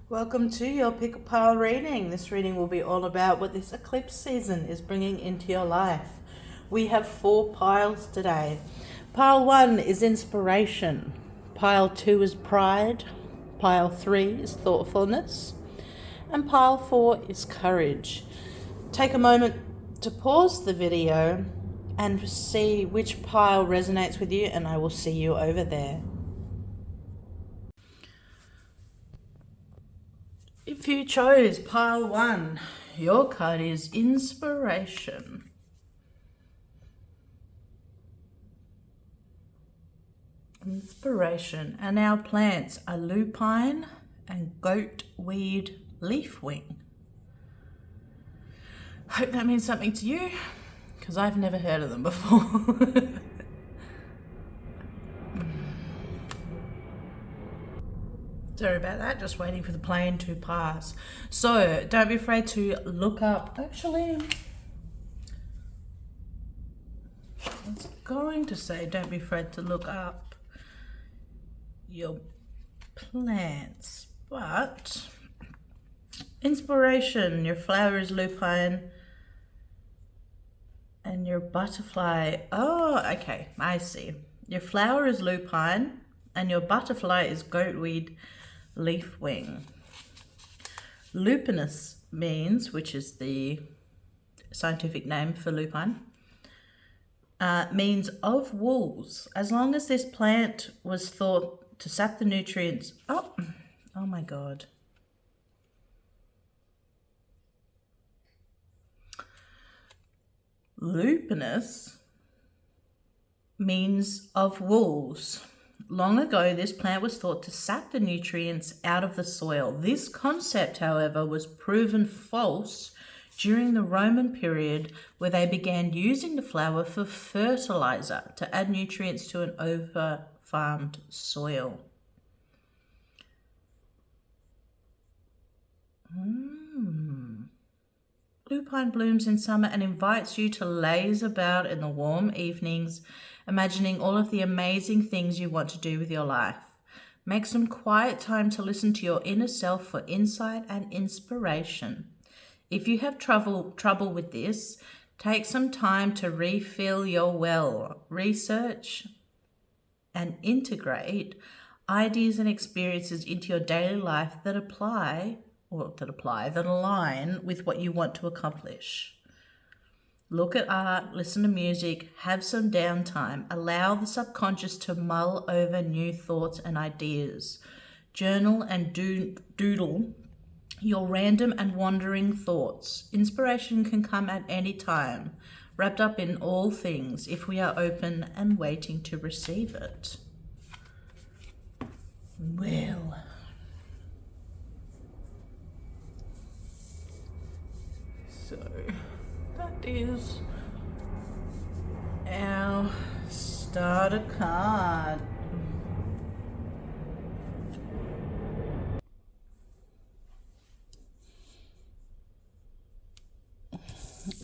Welcome to your pick a pile reading. This reading will be all about what this eclipse season is bringing into your life. We have 4 piles today. Pile 1 is inspiration. Pile 2 is pride. Pile 3 is thoughtfulness. And pile 4 is courage. Take a moment to pause the video and see which pile resonates with you, and I will see you over there. If you chose pile 1, your card is inspiration. Inspiration. And our plants are lupine and goatweed leafwing. Hope that means something to you, because I've never heard of them before. Sorry about that, just waiting for the plane to pass. So don't be afraid to look up. Actually, I was going to say don't be afraid to look up your plants, but inspiration, your flower is lupine and your butterfly, oh, okay, I see. Your flower is lupine and your butterfly is goatweed leafwing. Lupinous means, which is the scientific name for lupine, means of wolves. As long as this plant was thought to sap the nutrients, oh my God. Lupinous means of wolves. Long ago, this plant was thought to sap the nutrients out of the soil. This concept, however, was proven false during the Roman period, where they began using the flower for fertilizer to add nutrients to an over-farmed soil. Lupine blooms in summer and invites you to laze about in the warm evenings, imagining all of the amazing things you want to do with your life. Make some quiet time to listen to your inner self for insight and inspiration. If you have trouble with this, take some time to refill your well, research and integrate ideas and experiences into your daily life that align with what you want to accomplish. Look at art, listen to music, have some downtime, allow the subconscious to mull over new thoughts and ideas. Journal and doodle your random and wandering thoughts. Inspiration can come at any time, wrapped up in all things, if we are open and waiting to receive it. Well, so that is our starter card.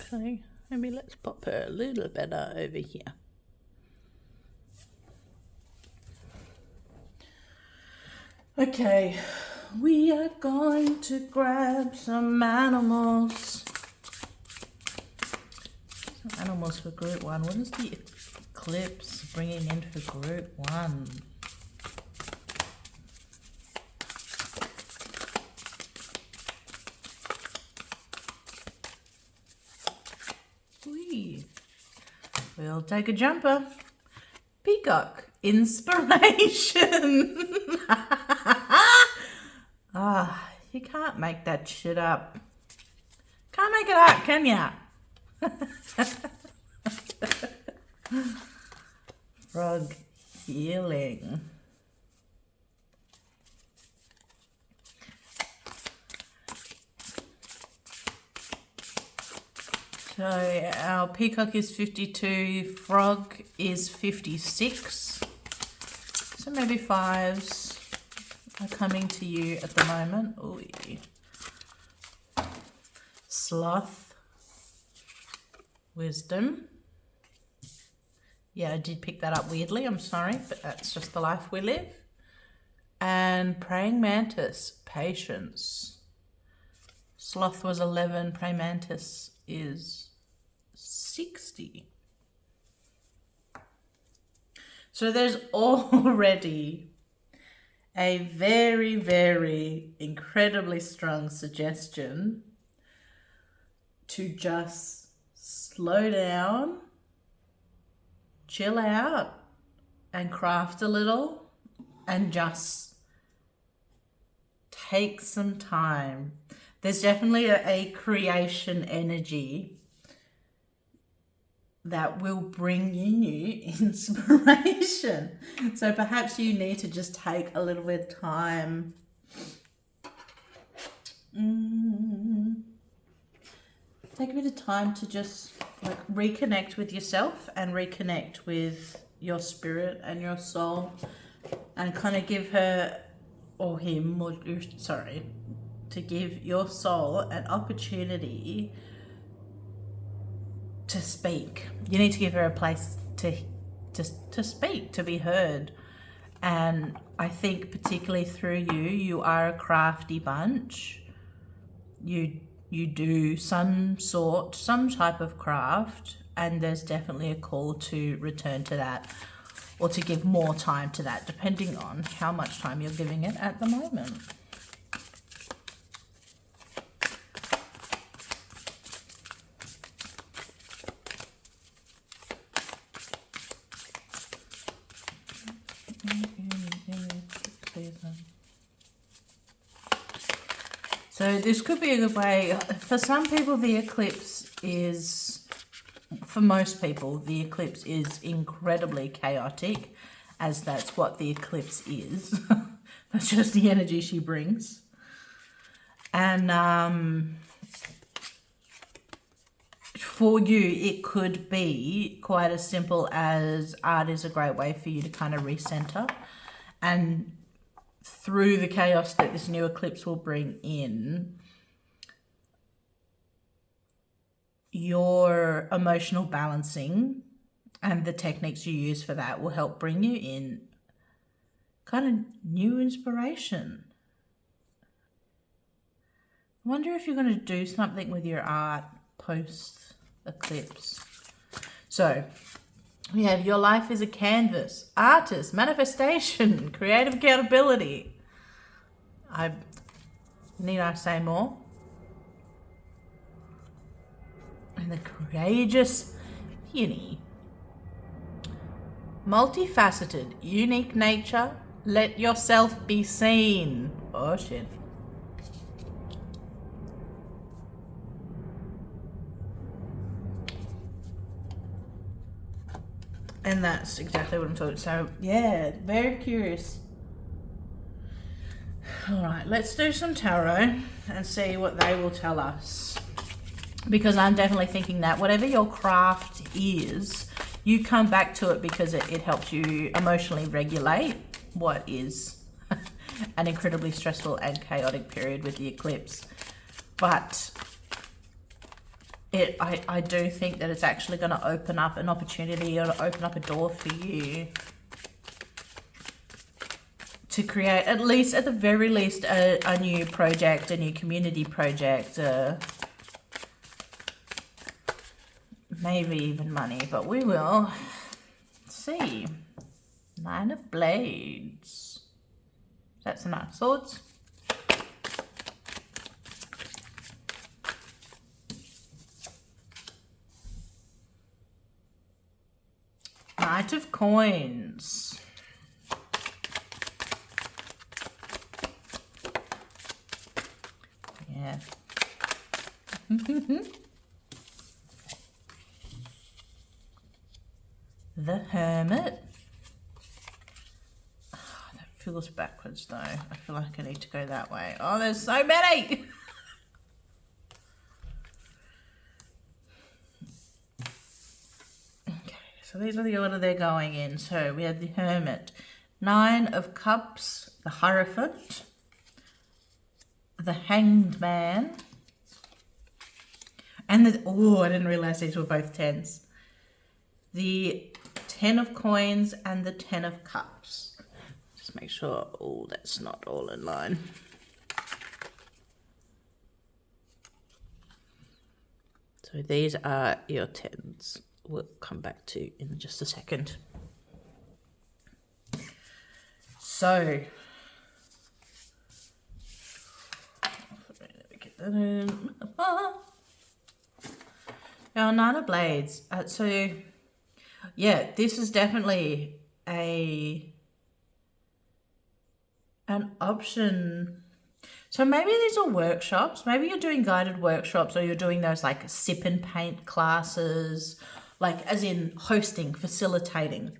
Okay, maybe let's pop her a little better over here. Okay, we are going to grab some animals. Animals for group 1. What is the eclipse bringing in for group 1? We'll take a jumper. Peacock, inspiration. You can't make that shit up. Can't make it up, can ya? Frog healing. So our peacock is 52, frog is 56. So maybe 5s are coming to you at the moment. Ooh. Sloth, wisdom. Yeah, I did pick that up weirdly, I'm sorry, but that's just the life we live. And praying mantis, patience. Sloth was 11, praying mantis is 60. So there's already a very, very incredibly strong suggestion to just slow down, chill out, and craft a little, and just take some time. There's definitely a creation energy that will bring you inspiration. So perhaps you need to just take a little bit of time. Take a bit of time to just like reconnect with yourself and reconnect with your spirit and your soul, and kind of give her or him, or sorry, to give your soul an opportunity to speak. You need to give her a place to speak, to be heard. And I think particularly through you, you are a crafty bunch. You do some type of craft, and there's definitely a call to return to that, or to give more time to that, depending on how much time you're giving it at the moment. So this could be a good way. For some people, the eclipse is, for most people, the eclipse is incredibly chaotic, as that's what the eclipse is. That's just the energy she brings. And for you, it could be quite as simple as art is a great way for you to kind of recenter. And through the chaos that this new eclipse will bring in, your emotional balancing and the techniques you use for that will help bring you in kind of new inspiration. I wonder if you're going to do something with your art post eclipse. So we have your life is a canvas, artist, manifestation, creative accountability. Need I say more? And the courageous peony. Multifaceted, unique nature, let yourself be seen. Oh shit. And that's exactly what I'm talking. So yeah, very curious. All right, let's do some tarot and see what they will tell us. Because I'm definitely thinking that whatever your craft is, you come back to it because it helps you emotionally regulate what is an incredibly stressful and chaotic period with the eclipse. But I do think that it's actually going to open up an opportunity, or open up a door for you to create, at the very least, a new project, a new community project, maybe even money, but we will see. 9 of Blades. That's a Knight of Swords. Knight of Coins. Yeah. The Hermit. Oh, that feels backwards though. I feel like I need to go that way. Oh, there's so many. Okay, so these are the order they're going in. So we have the Hermit, 9 of Cups, the Hierophant, the Hanged Man, and the, oh, I didn't realize these were both 10s. The 10 of Coins and the 10 of Cups. Just just make sure all that's not all in line. So these are your 10s. We'll come back to in just a second. So get that in. Now, 9 of Blades. So yeah, this is definitely an option. So maybe these are workshops. Maybe you're doing guided workshops, or you're doing those like sip and paint classes, like as in hosting, facilitating.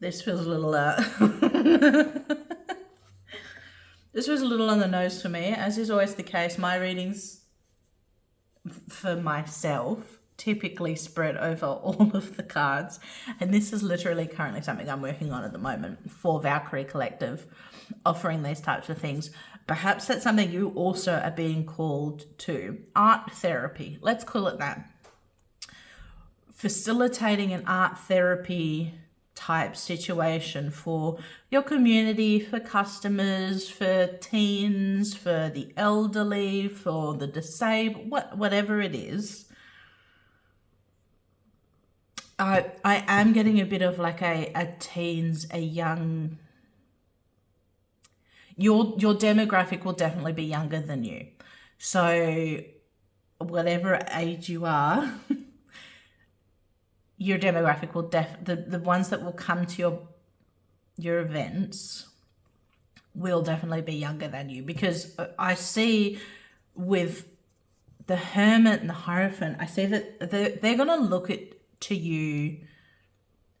This feels a little this was a little on the nose for me, as is always the case. My readings for myself typically spread over all of the cards, and this is literally currently something I'm working on at the moment for Valkyrie Collective, offering these types of things. Perhaps that's something you also are being called to. Art therapy, let's call it that. Facilitating an art therapy type situation for your community, for customers, for teens, for the elderly, for the disabled, whatever it is. I am getting a bit of like a teens, a young, your demographic will definitely be younger than you. So whatever age you are, your demographic will the ones that will come to your events will definitely be younger than you, because I see with the Hermit and the Hierophant, I see that they're going to look to you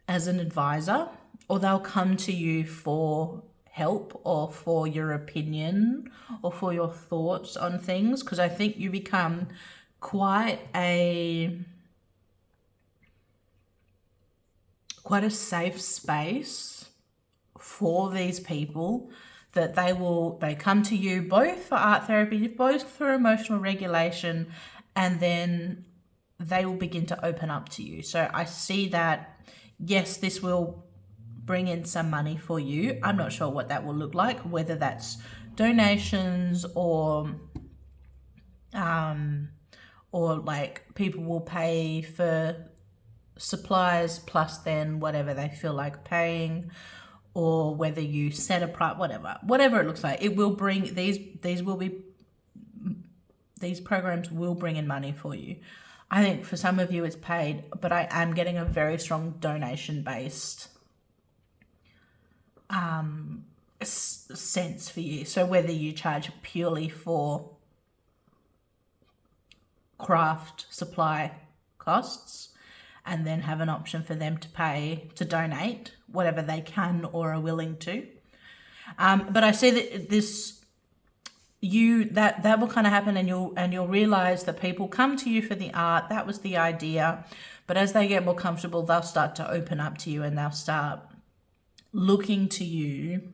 as an advisor, or they'll come to you for help or for your opinion or for your thoughts on things, because I think you become quite a safe space for these people, that they come to you both for art therapy, both for emotional regulation, and then they will begin to open up to you. So I see that, yes, this will bring in some money for you. I'm not sure what that will look like, whether that's donations or like people will pay for supplies plus then whatever they feel like paying, or whether you set a price, whatever it looks like. It will bring these programs will bring in money for you. I think for some of you it's paid, but I am getting a very strong donation based sense for you. So whether you charge purely for craft supply costs, and then have an option for them to pay to donate whatever they can or are willing to. But I see that that will kind of happen, and you'll realize that people come to you for the art. That was the idea. But as they get more comfortable, they'll start to open up to you, and they'll start looking to you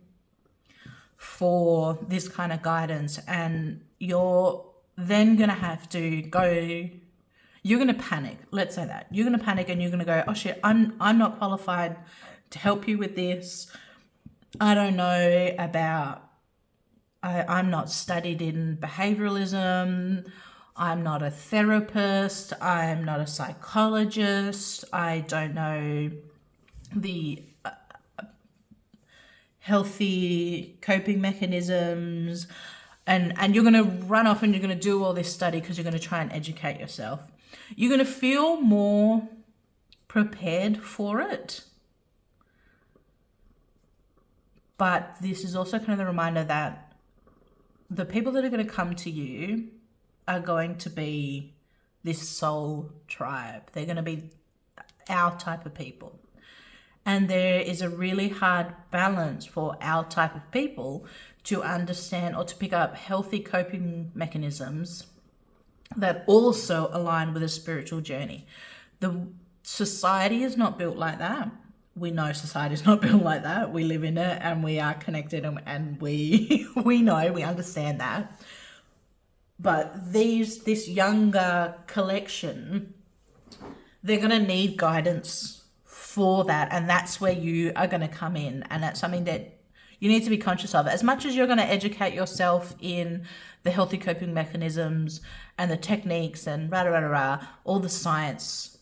for this kind of guidance. And you're then going to have to go. You're going to panic. Let's say that. You're going to panic, and you're going to go, oh shit, I'm not qualified to help you with this. I don't know about, I'm not studied in behavioralism. I'm not a therapist. I'm not a psychologist. I don't know the healthy coping mechanisms. And you're going to run off and you're going to do all this study because you're going to try and educate yourself. You're going to feel more prepared for it. But this is also kind of the reminder that the people that are going to come to you are going to be this soul tribe. They're going to be our type of people. And there is a really hard balance for our type of people to understand or to pick up healthy coping mechanisms that also align with a spiritual journey. The society is not built like that. We know society is not built like that. We live in it and we are connected, and we know, we understand that. But this younger collection, they're going to need guidance for that, and that's where you are going to come in, and that's something that you need to be conscious of. As much as you're going to educate yourself in the healthy coping mechanisms and the techniques and all the science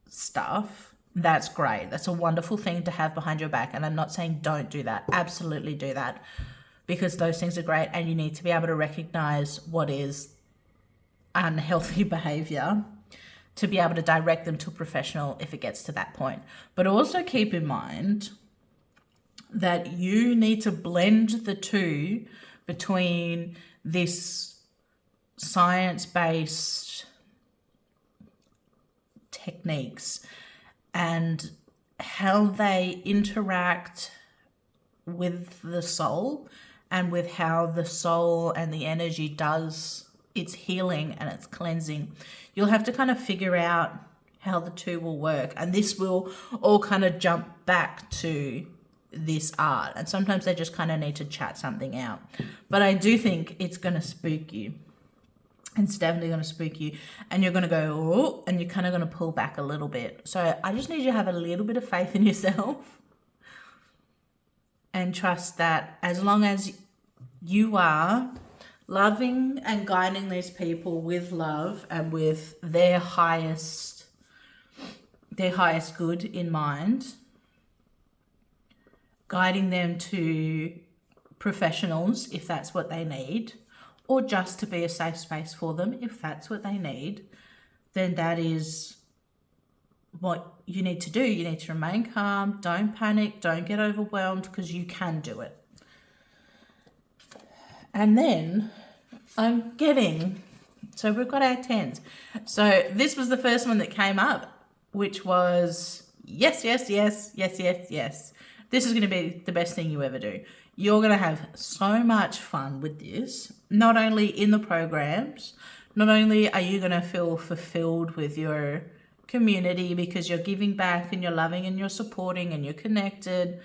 stuff, that's great. That's a wonderful thing to have behind your back. And I'm not saying don't do that. Absolutely do that, because those things are great, and you need to be able to recognize what is unhealthy behavior to be able to direct them to a professional if it gets to that point. But also keep in mind that you need to blend the two between this science-based techniques and how they interact with the soul, and with how the soul and the energy does its healing and its cleansing. You'll have to kind of figure out how the two will work, and this will all kind of jump back to this art, and sometimes they just kind of need to chat something out. But I do think it's going to spook you. It's definitely going to spook you, and you're going to go, oh, and you're kind of going to pull back a little bit. So I just need you to have a little bit of faith in yourself and trust that as long as you are loving and guiding these people with love and with their highest good in mind, guiding them to professionals if that's what they need, or just to be a safe space for them if that's what they need, then that is what you need to do. You need to remain calm, don't panic, don't get overwhelmed, because you can do it. And then so we've got our 10s. So this was the first one that came up, which was yes, yes, yes, yes, yes, yes. This is going to be the best thing you ever do. You're going to have so much fun with this, not only in the programs, not only are you going to feel fulfilled with your community because you're giving back and you're loving and you're supporting and you're connected,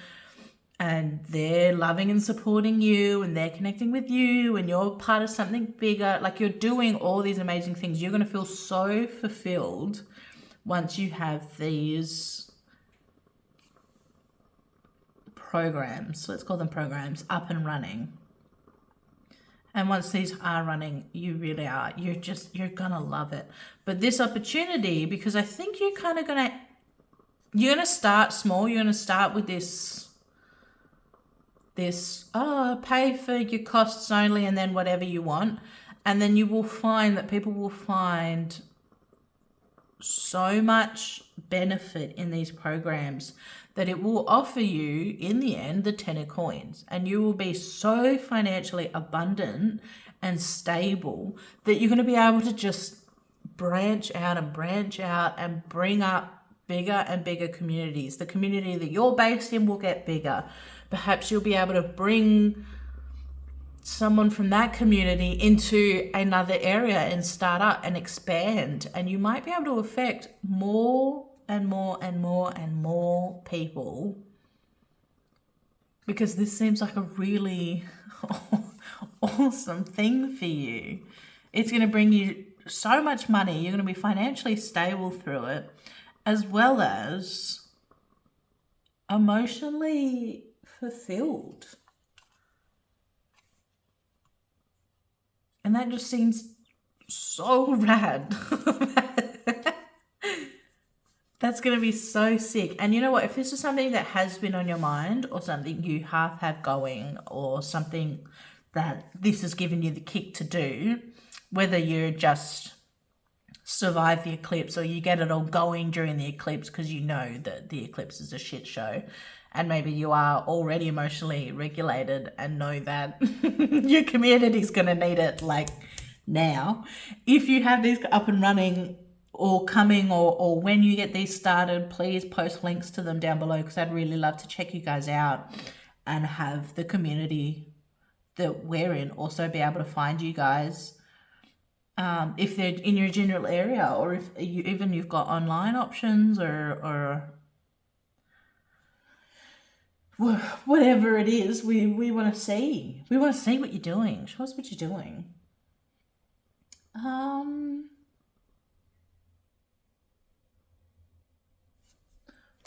and they're loving and supporting you and they're connecting with you and you're part of something bigger. Like, you're doing all these amazing things. You're going to feel so fulfilled once you have these programs, let's call them programs, up and running. And once these are running, you really are, you're gonna love it. But this opportunity, because I think you're kind of you're gonna start small. You're gonna start with this pay for your costs only, and then whatever you want. And then you will find that people will find so much benefit in these programs that it will offer you, in the end, the 10 of coins. And you will be so financially abundant and stable that you're going to be able to just branch out and bring up bigger and bigger communities. The community that you're based in will get bigger. Perhaps you'll be able to bring someone from that community into another area and start up and expand. And you might be able to affect more and more and more and more people, because this seems like a really awesome thing for you. It's going to bring you so much money. You're going to be financially stable through it, as well as emotionally fulfilled. And that just seems so rad. That's going to be so sick. And you know what? If this is something that has been on your mind, or something you have going, or something that this has given you the kick to do, whether you just survive the eclipse or you get it all going during the eclipse because you know that the eclipse is a shit show, and maybe you are already emotionally regulated and know that your community's going to need it like now. If you have these up and running or coming, or when you get these started, please post links to them down below, because I'd really love to check you guys out and have the community that we're in also be able to find you guys if they're in your general area, or if you've got online options, or whatever it is. We want to see what you're doing. Show us what you're doing.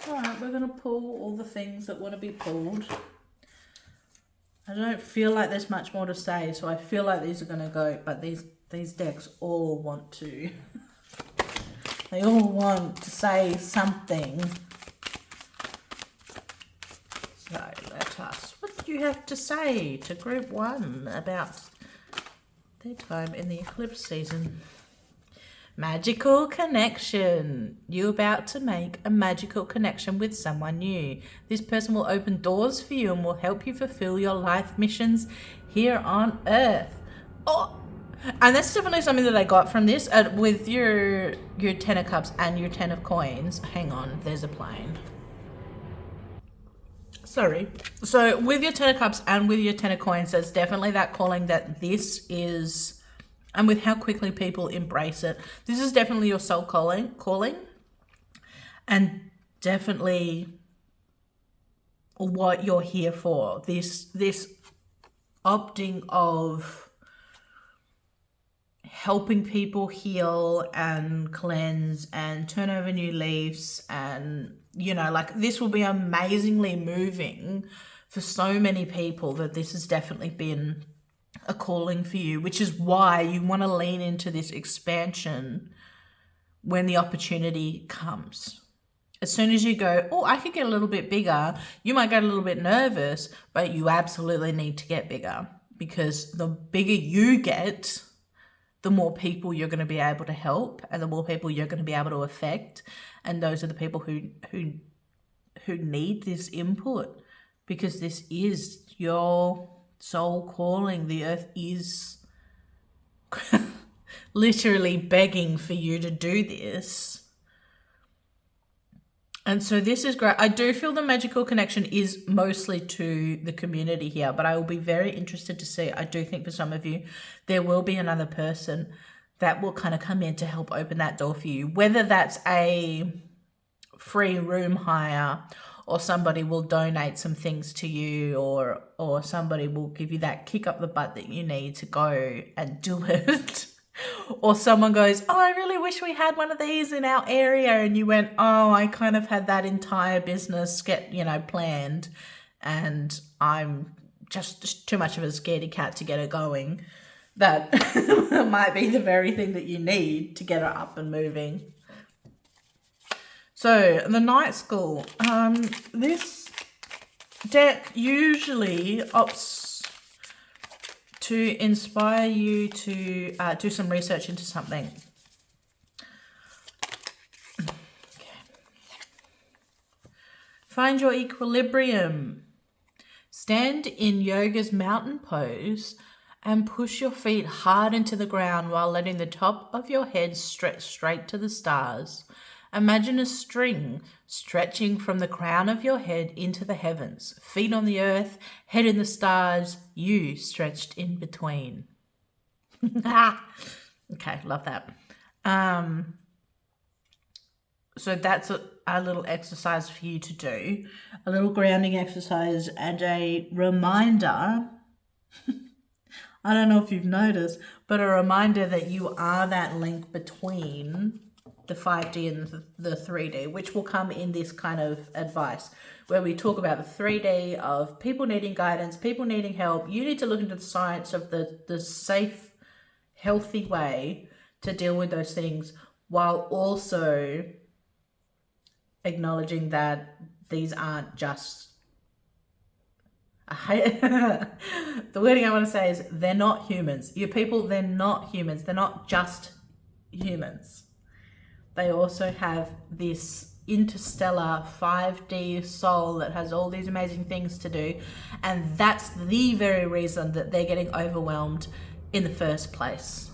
Alright, we're going to pull all the things that want to be pulled. I don't feel like there's much more to say, so I feel like these are going to go, but these decks all want to, they all want to say something. So let us, what do you have to say to group 1 about their time in the eclipse season? Magical connection. You're about to make a magical connection with someone new. This person will open doors for you and will help you fulfill your life missions here on Earth. Oh, and that's definitely something that I got from this. With your 10 of cups and your 10 of coins. Hang on, there's a plane. Sorry. So with your 10 of cups and with your 10 of coins, there's definitely that calling that this is... And with how quickly people embrace it, this is definitely your soul calling, and definitely what you're here for. This opting of helping people heal and cleanse and turn over new leaves, and you know, like this will be amazingly moving for so many people, that this has definitely been a calling for you, which is why you want to lean into this expansion when the opportunity comes. As soon as you go, oh, I could get a little bit bigger, you might get a little bit nervous, but you absolutely need to get bigger, because the bigger you get, the more people you're going to be able to help, and the more people you're going to be able to affect. And those are the people who need this input, because this is your soul calling. The earth is literally begging for you to do this. And so this is great. I do feel the magical connection is mostly to the community here, but I will be very interested to see. I do think for some of you, there will be another person that will kind of come in to help open that door for you, whether that's a free room hire, or somebody will donate some things to you, or somebody will give you that kick up the butt that you need to go and do it. Or someone goes, oh, I really wish we had one of these in our area. And you went, oh, I kind of had that entire business planned, and I'm just too much of a scaredy cat to get it going. That might be the very thing that you need to get it up and moving. So the night school, this deck usually opts to inspire you to do some research into something. Okay. Find your equilibrium. Stand in yoga's mountain pose and push your feet hard into the ground while letting the top of your head stretch straight to the stars. Imagine a string stretching from the crown of your head into the heavens, feet on the earth, head in the stars, you stretched in between. Okay, love that. So that's a little exercise for you to do, a little grounding exercise and a reminder. I don't know if you've noticed, but a reminder that you are that link between the 5D and the 3D, which will come in this kind of advice where we talk about the 3D of people needing guidance, people needing help. You need to look into the science of the safe, healthy way to deal with those things, while also acknowledging that these aren't just... the wording I want to say is they're not humans. Your people, they're not humans. They're not just humans. They also have this interstellar 5D soul that has all these amazing things to do. And that's the very reason that they're getting overwhelmed in the first place.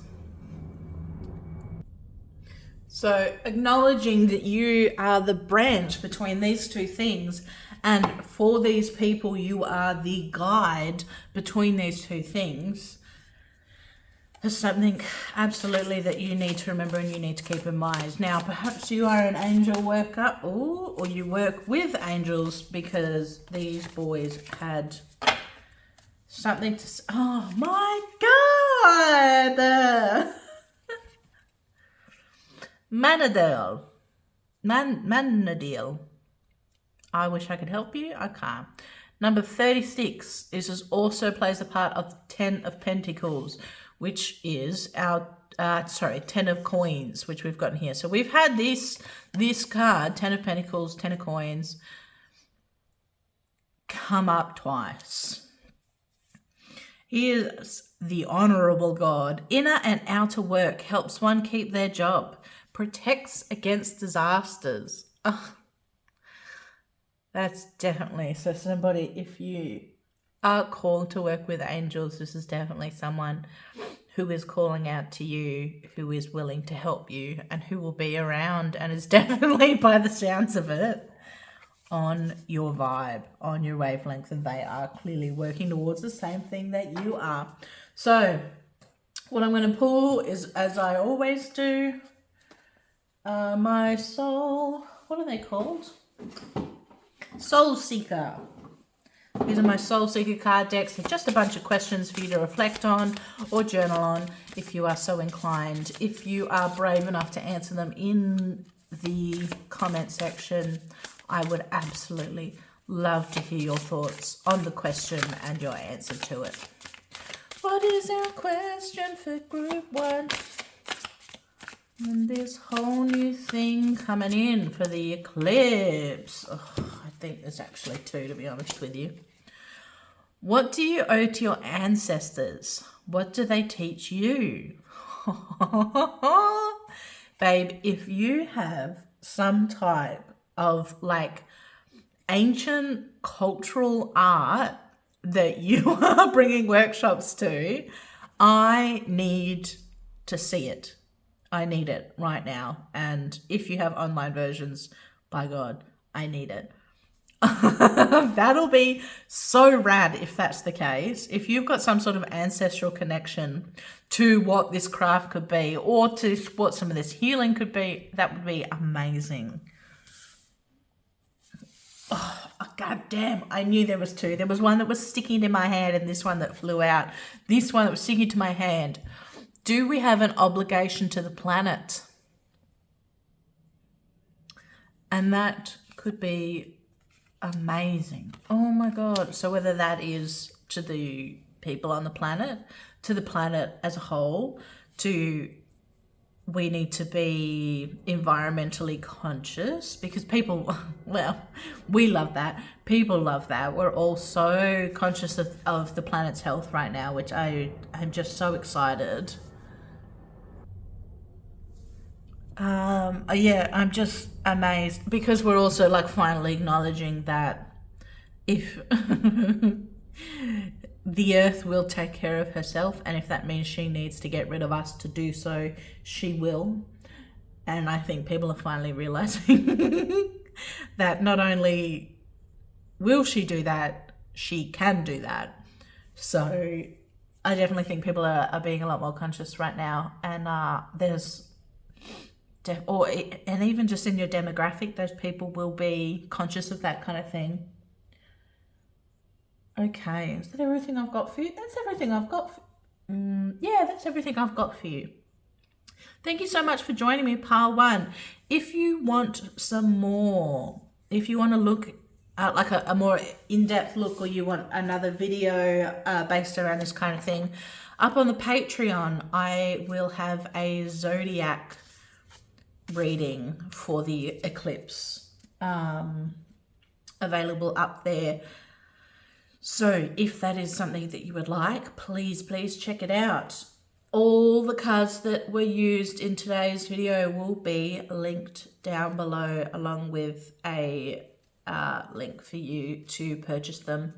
So acknowledging that you are the branch between these two things, and for these people, you are the guide between these two things, is something absolutely that you need to remember and you need to keep in mind. Now, perhaps you are an angel worker, or you work with angels, because these boys had something to say. Oh my God! Manadil. I wish I could help you. I can't. Number 36 is also plays the part of 10 of Pentacles, which is our 10 of Coins, which we've got here. So we've had this card, 10 of Pentacles, 10 of Coins, come up twice. Here's the honorable God. Inner and outer work helps one keep their job, protects against disasters. That's definitely, so somebody, if you are called to work with angels, this is definitely someone who is calling out to you, who is willing to help you, and who will be around, and is definitely, by the sounds of it, on your vibe, on your wavelength, and they are clearly working towards the same thing that you are. So what I'm going to pull is, as I always do, my soul, what are they called? Soul Seeker. These are my Soul Seeker card decks. They're just a bunch of questions for you to reflect on or journal on if you are so inclined. If you are brave enough to answer them in the comment section, I would absolutely love to hear your thoughts on the question and your answer to it. What is our question for group 1? And this whole new thing coming in for the eclipse. Oh, I think there's actually 2, to be honest with you. What do you owe to your ancestors? What do they teach you? Babe, if you have some type of like ancient cultural art that you are bringing workshops to, I need to see it. I need it right now. And if you have online versions, by God, I need it. That'll be so rad if that's the case. If you've got some sort of ancestral connection to what this craft could be, or to what some of this healing could be, that would be amazing. Oh, God damn, I knew there was 2. There was one that was sticking to my hand and this one that flew out. This one that was sticking to my hand. Do we have an obligation to the planet? And that could be amazing. Oh my God. So whether that is to the people on the planet, to the planet as a whole, to we need to be environmentally conscious, because people, well, we love that. People love that. We're all so conscious of the planet's health right now, which I'm just so excited. Yeah, I'm just amazed, because we're also like finally acknowledging that if the earth will take care of herself, and if that means she needs to get rid of us to do so, she will. And I think people are finally realizing that not only will she do that, she can do that. So I definitely think people are being a lot more conscious right now, and and even just in your demographic, those people will be conscious of that kind of thing. Okay, is that everything I've got for you? That's everything I've got. Yeah, that's everything I've got for you. Thank you so much for joining me, Pile 1. If you want some more, if you want to look at like a more in-depth look, or you want another video based around this kind of thing, up on the Patreon, I will have a zodiac reading for the eclipse available up there. So if that is something that you would like, please check it out. All the cards that were used in today's video will be linked down below, along with a link for you to purchase them.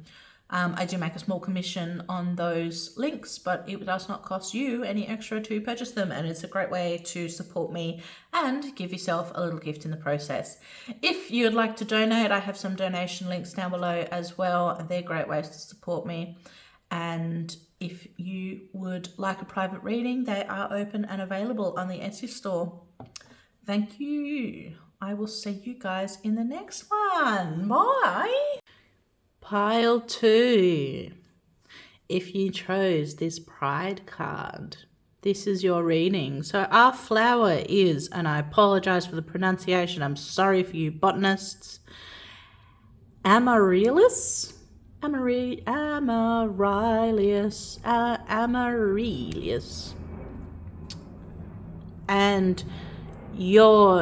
I do make a small commission on those links, but it does not cost you any extra to purchase them, and it's a great way to support me and give yourself a little gift in the process. If you'd like to donate, I have some donation links down below as well, and they're great ways to support me. And if you would like a private reading, they are open and available on the Etsy store. Thank you. I will see you guys in the next one. Bye. Pile 2. If you chose this Pride card, this is your reading. So our flower is, and I apologize for the pronunciation, I'm sorry for you botanists, Amaryllis. And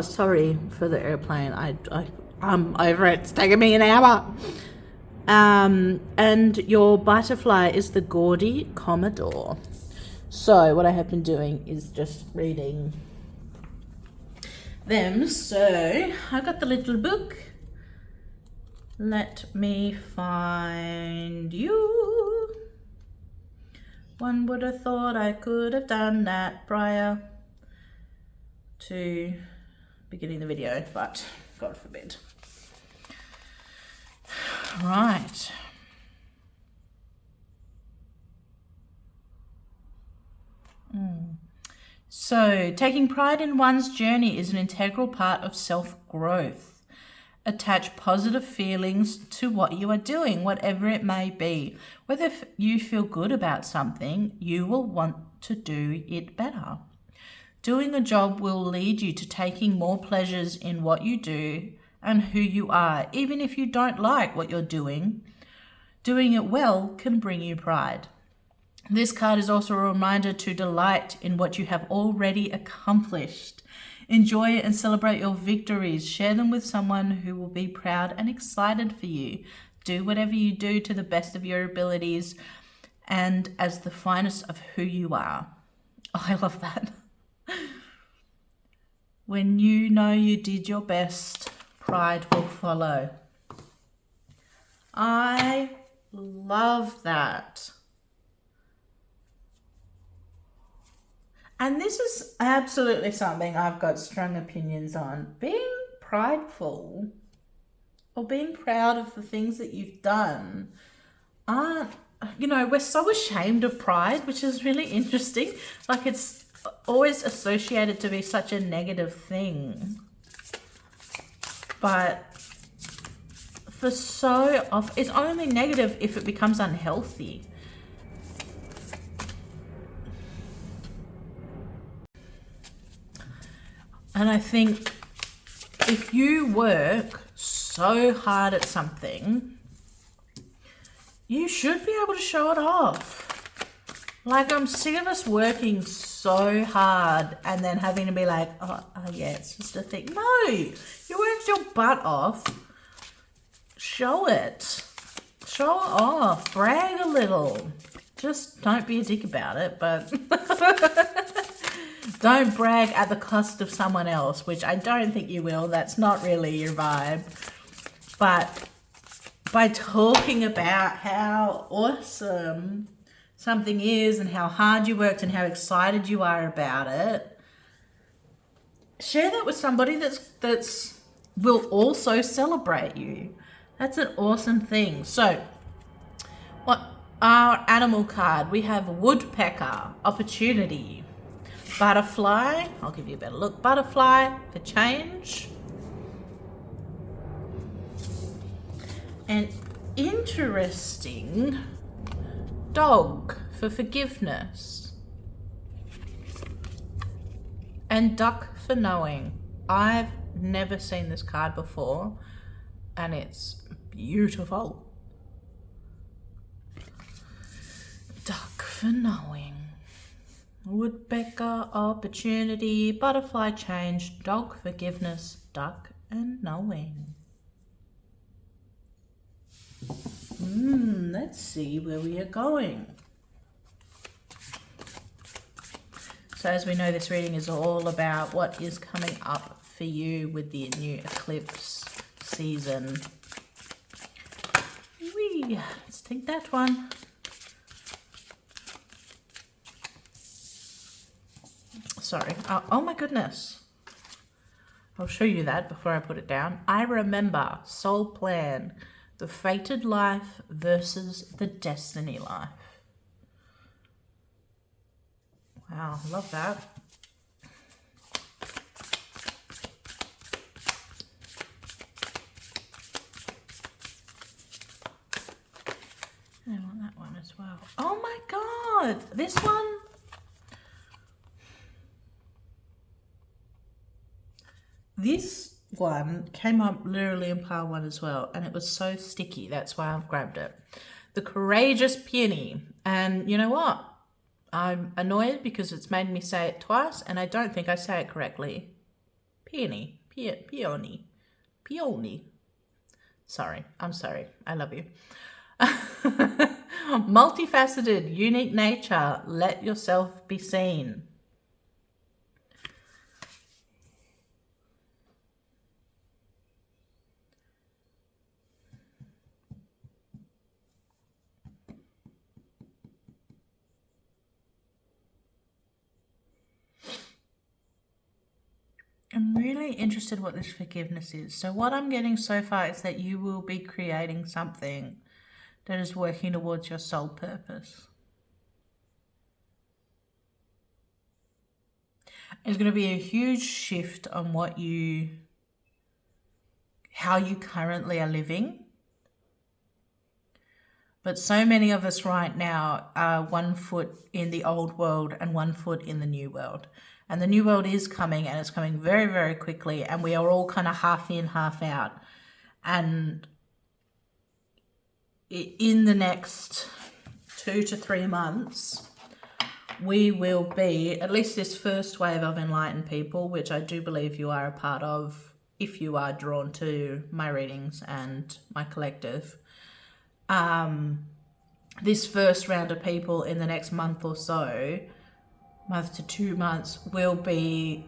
sorry for the airplane. I'm over it. It's taking me an hour. And your butterfly is the gaudy Commodore. So what I have been doing is just reading them. So I got the little book. Let me find you. One would have thought I could have done that prior to beginning the video, but God forbid. Right. So, taking pride in one's journey is an integral part of self-growth. Attach positive feelings to what you are doing, whatever it may be. Whether you feel good about something, you will want to do it better. Doing a job will lead you to taking more pleasures in what you do and who you are. Even if you don't like what you're doing it well can bring you pride. This card is also a reminder to delight in what you have already accomplished. Enjoy and celebrate your victories. Share them with someone who will be proud and excited for you. Do whatever you do to the best of your abilities and as the finest of who you are. Oh, I love that. When you know you did your best, pride will follow. I love that. And this is absolutely something I've got strong opinions on. Being prideful or being proud of the things that you've done we're so ashamed of pride, which is really interesting. Like, it's always associated to be such a negative thing. But it's only negative if it becomes unhealthy. And I think if you work so hard at something, you should be able to show it off. Like, I'm sick of us working so hard and then having to be like, oh yeah, it's just a thing. No, you worked your butt off. Show it. Show it off. Brag a little. Just don't be a dick about it, but don't brag at the cost of someone else, which I don't think you will. That's not really your vibe. But by talking about how awesome something is and how hard you worked and how excited you are about it, share that with somebody that's will also celebrate you. That's an awesome thing. So, what our animal card, we have woodpecker, opportunity. Butterfly, I'll give you a better look. Butterfly for change. And interesting, dog for forgiveness. And duck for knowing. I've never seen this card before, and it's beautiful. Duck for knowing. Woodpecker, opportunity, butterfly change, dog forgiveness, duck and knowing. Let's see where we are going. So as we know, this reading is all about what is coming up for you with the new eclipse season. Let's take that one. Sorry. Oh my goodness. I'll show you that before I put it down. I remember soul plan, the fated life versus the destiny life. Wow, I love that. I want that one as well. Oh my God, this one. This one came up literally in pile one as well, and it was so sticky. That's why I've grabbed it. The Courageous Peony. And you know what? I'm annoyed because it's made me say it twice, and I don't think I say it correctly. Peony. Peony. Peony. Sorry. I'm sorry. I love you. Multifaceted, unique nature. Let yourself be seen. I'm really interested what this forgiveness is. So what I'm getting so far is that you will be creating something that is working towards your soul purpose. There's going to be a huge shift on how you currently are living. But so many of us right now are 1 foot in the old world and 1 foot in the new world. And the new world is coming, and it's coming very, very quickly. And we are all kind of half in, half out. And in the next 2 to 3 months, we will be, at least this first wave of enlightened people, which I do believe you are a part of if you are drawn to my readings and my collective. This first round of people in the next month or so, month to 2 months, will be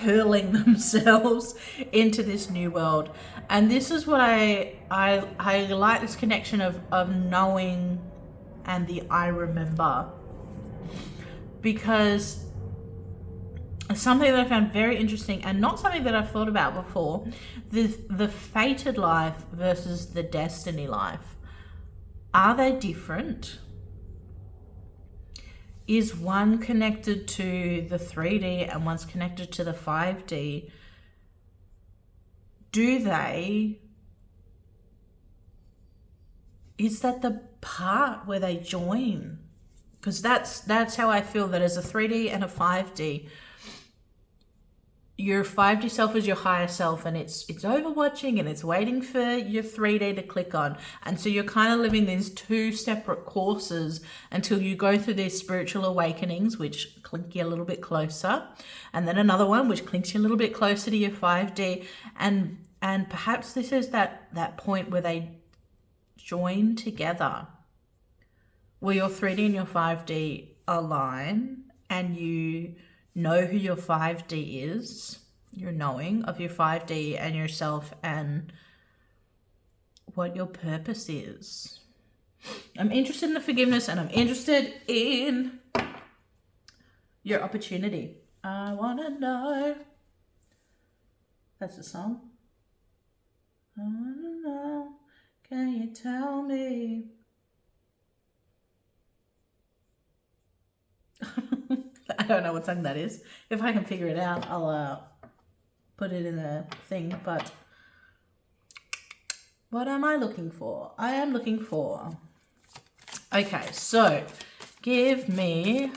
hurling themselves into this new world. And this is what I like, this connection of knowing and the I remember, because it's something that I found very interesting and not something that I've thought about before. The fated life versus the destiny life. Are they different? Is one connected to the 3D and one's connected to the 5D? Is that the part where they join? Because that's how I feel, that as a 3D and a 5D, your 5D self is your higher self, and it's overwatching and it's waiting for your 3D to click on. And so you're kind of living these 2 separate courses until you go through these spiritual awakenings, which clink you a little bit closer, and then another one which clinks you a little bit closer to your 5D. And perhaps this is that point where they join together, where your 3D and your 5D align, and you know who your 5D is, your knowing of your 5D and yourself and what your purpose is. I'm interested in the forgiveness, and I'm interested in your opportunity. I want to know. That's the song. I want to know. Can you tell me? I don't know what song that is. If I can figure it out, I'll put it in a thing. But what am I looking for? I am looking for... Okay, so give me...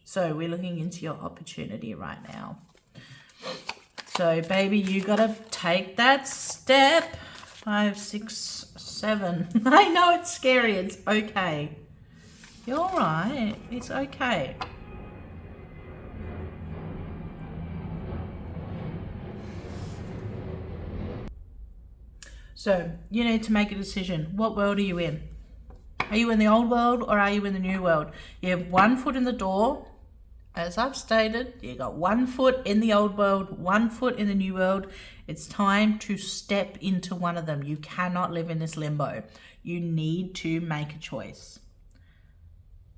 So we're looking into your opportunity right now. So baby, you gotta take that step. 5, 6, 7. I know it's scary. It's okay. You're all right. It's okay. So you need to make a decision. What world are you in? Are you in the old world or are you in the new world? You have 1 foot in the door. As I've stated, you got 1 foot in the old world, 1 foot in the new world. It's time to step into one of them. You cannot live in this limbo. You need to make a choice.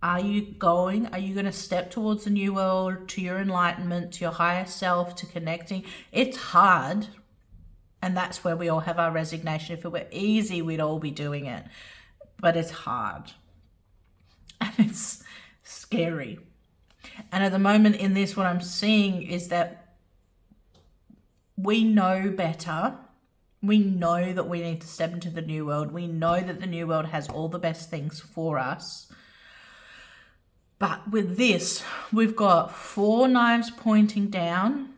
Are you going to step towards the new world, to your enlightenment, to your higher self, to connecting? It's hard. And that's where we all have our resignation. If it were easy, we'd all be doing it. But it's hard. And it's scary. And at the moment in this, what I'm seeing is that we know better. We know that we need to step into the new world. We know that the new world has all the best things for us. But with this, we've got 4 knives pointing down,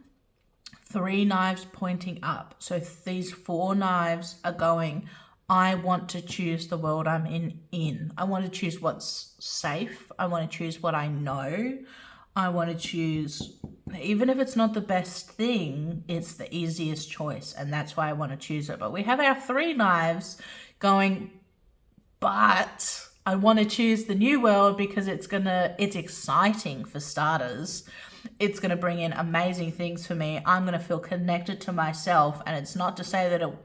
3 knives pointing up. So these 4 knives are going, I want to choose the world I'm in. I want to choose what's safe. I want to choose what I know. I want to choose, even if it's not the best thing, it's the easiest choice. And that's why I want to choose it. But we have our 3 knives going, but I want to choose the new world because it's exciting for starters. It's going to bring in amazing things for me. I'm going to feel connected to myself. And it's not to say I don't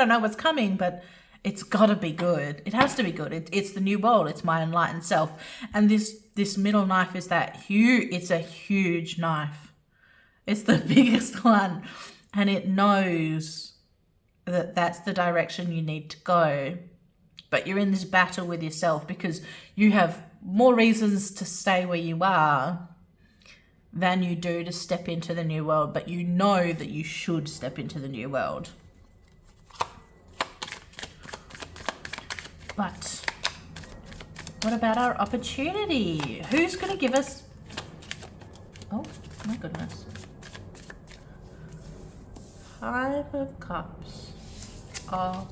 know what's coming, but it's got to be good. It has to be good. It's the new world. It's my enlightened self. And this middle knife is it's a huge knife. It's the biggest one. And it knows that that's the direction you need to go. But you're in this battle with yourself because you have more reasons to stay where you are than you do to step into the new world. But you know that you should step into the new world. But what about our opportunity? Who's going to give us... Oh, my goodness. 5 of Cups. Oh.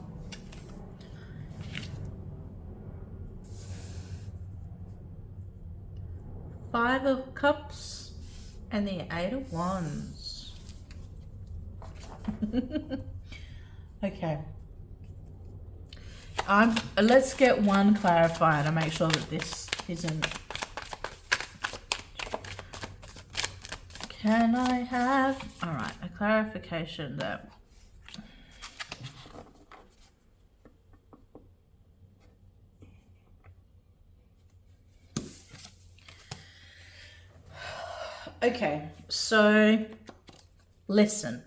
Five of Cups and the 8 of Wands. Okay. Let's get one clarified and make sure that this isn't... Can I have... All right, a clarification that... Okay, so listen.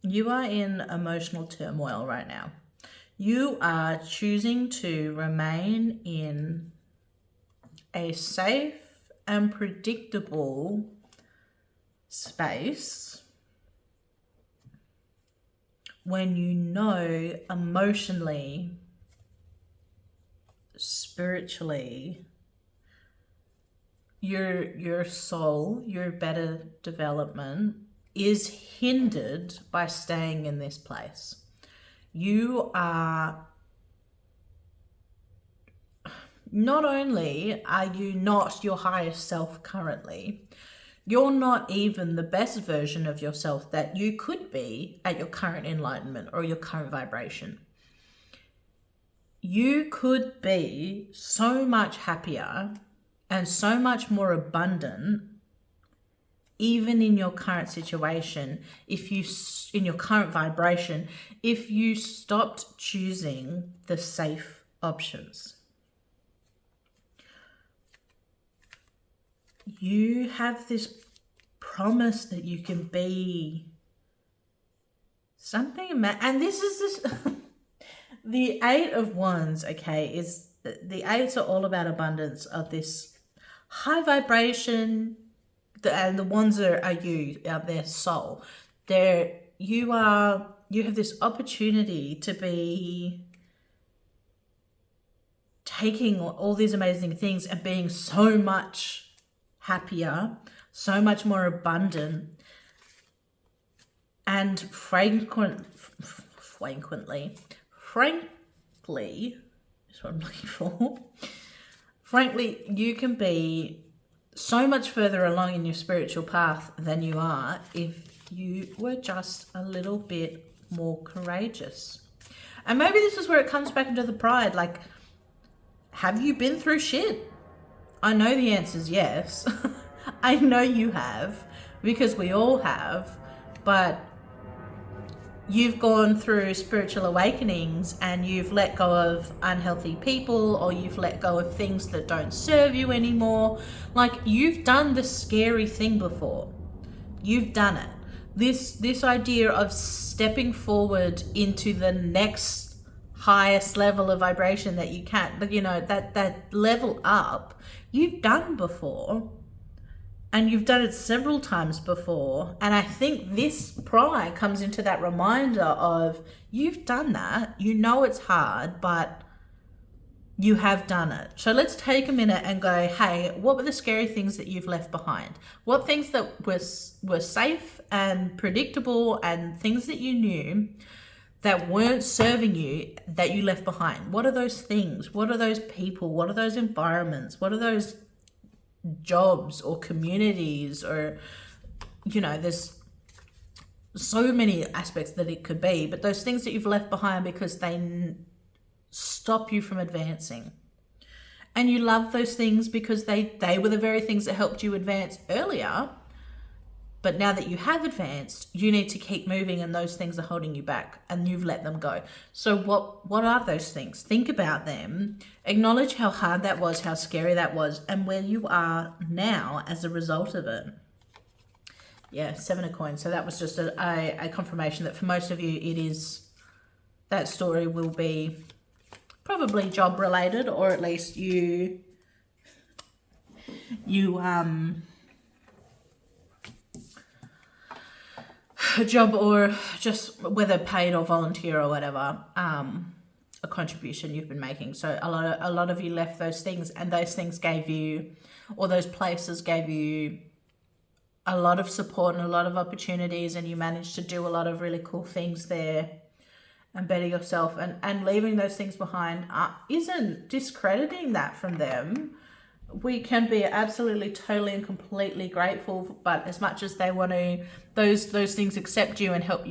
You are in emotional turmoil right now. You are choosing to remain in a safe and predictable space when you know emotionally, spiritually, your soul, your better development is hindered by staying in this place. You are... Not only are you not your highest self currently, you're not even the best version of yourself that you could be at your current enlightenment or your current vibration. You could be so much happier and so much more abundant even in your current situation, in your current vibration, if you stopped choosing the safe options. You have this promise that you can be something, and this is the 8 of Wands, okay, is the 8s are all about abundance of this high vibration, and the Wands are their soul. You have this opportunity to be taking all these amazing things and being so much happier, so much more abundant, and frankly, is what I'm looking for. Frankly, you can be so much further along in your spiritual path than you are if you were just a little bit more courageous. And maybe this is where it comes back into the pride. Like, have you been through shit? I know the answer is yes. I know you have, because we all have, but you've gone through spiritual awakenings and you've let go of unhealthy people, or you've let go of things that don't serve you anymore. Like, you've done the scary thing before. You've done it. This idea of stepping forward into the next highest level of vibration that you can, that level up, you've done before. And you've done it several times before. And I think this pride comes into that reminder of you've done that. You know it's hard, but you have done it. So let's take a minute and go, hey, what were the scary things that you've left behind? What things that were safe and predictable and things that you knew that weren't serving you that you left behind? What are those things? What are those people? What are those environments? What are those jobs or communities? Or, you know, there's so many aspects that it could be, but those things that you've left behind because they stop you from advancing. And you love those things because they were the very things that helped you advance earlier. But now that you have advanced, you need to keep moving, and those things are holding you back and you've let them go. So what are those things? Think about them. Acknowledge how hard that was, how scary that was, and where you are now as a result of it. Yeah, 7 of coins. So that was just a confirmation that for most of you, it is, that story will be probably job related, or at least you a job, or just whether paid or volunteer or whatever, a contribution you've been making. So a lot of you left those things, and those things gave you, or those places gave you a lot of support and a lot of opportunities, and you managed to do a lot of really cool things there and better yourself. And leaving those things behind isn't discrediting that from them. We can be absolutely, totally and completely grateful, but as much as they want to, those things accept you and help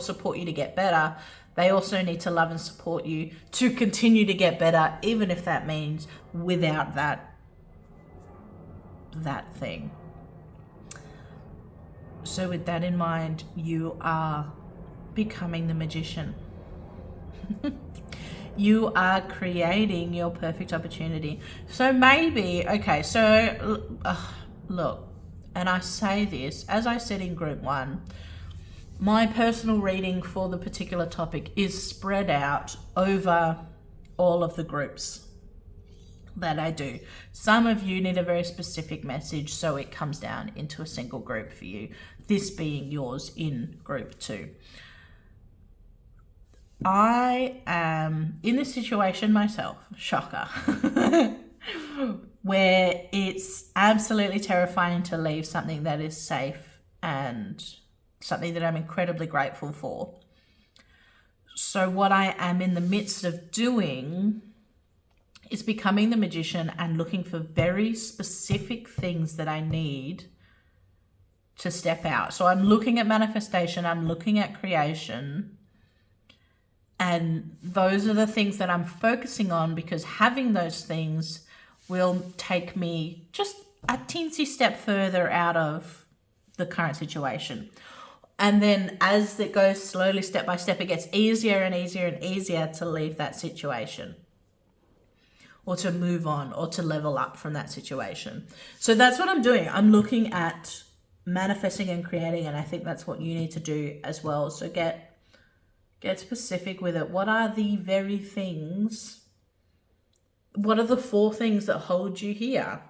support you to get better, they also need to love and support you to continue to get better, even if that means without that thing. So with that in mind, you are becoming the magician. You are creating your perfect opportunity. So maybe, okay, so look, and I say this, as I said in group 1, my personal reading for the particular topic is spread out over all of the groups that I do. Some of you need a very specific message, so it comes down into a single group for you, this being yours in group 2. I am in this situation myself, shocker, where it's absolutely terrifying to leave something that is safe and something that I'm incredibly grateful for. So what I am in the midst of doing is becoming the magician and looking for very specific things that I need to step out. So I'm looking at manifestation, I'm looking at creation, and those are the things that I'm focusing on, because having those things will take me just a teensy step further out of the current situation. And then as it goes slowly, step by step, it gets easier and easier and easier to leave that situation, or to move on, or to level up from that situation. So that's what I'm doing. I'm looking at manifesting and creating, and I think that's what you need to do as well. So get specific with it. What are the very things? What are the 4 things that hold you here?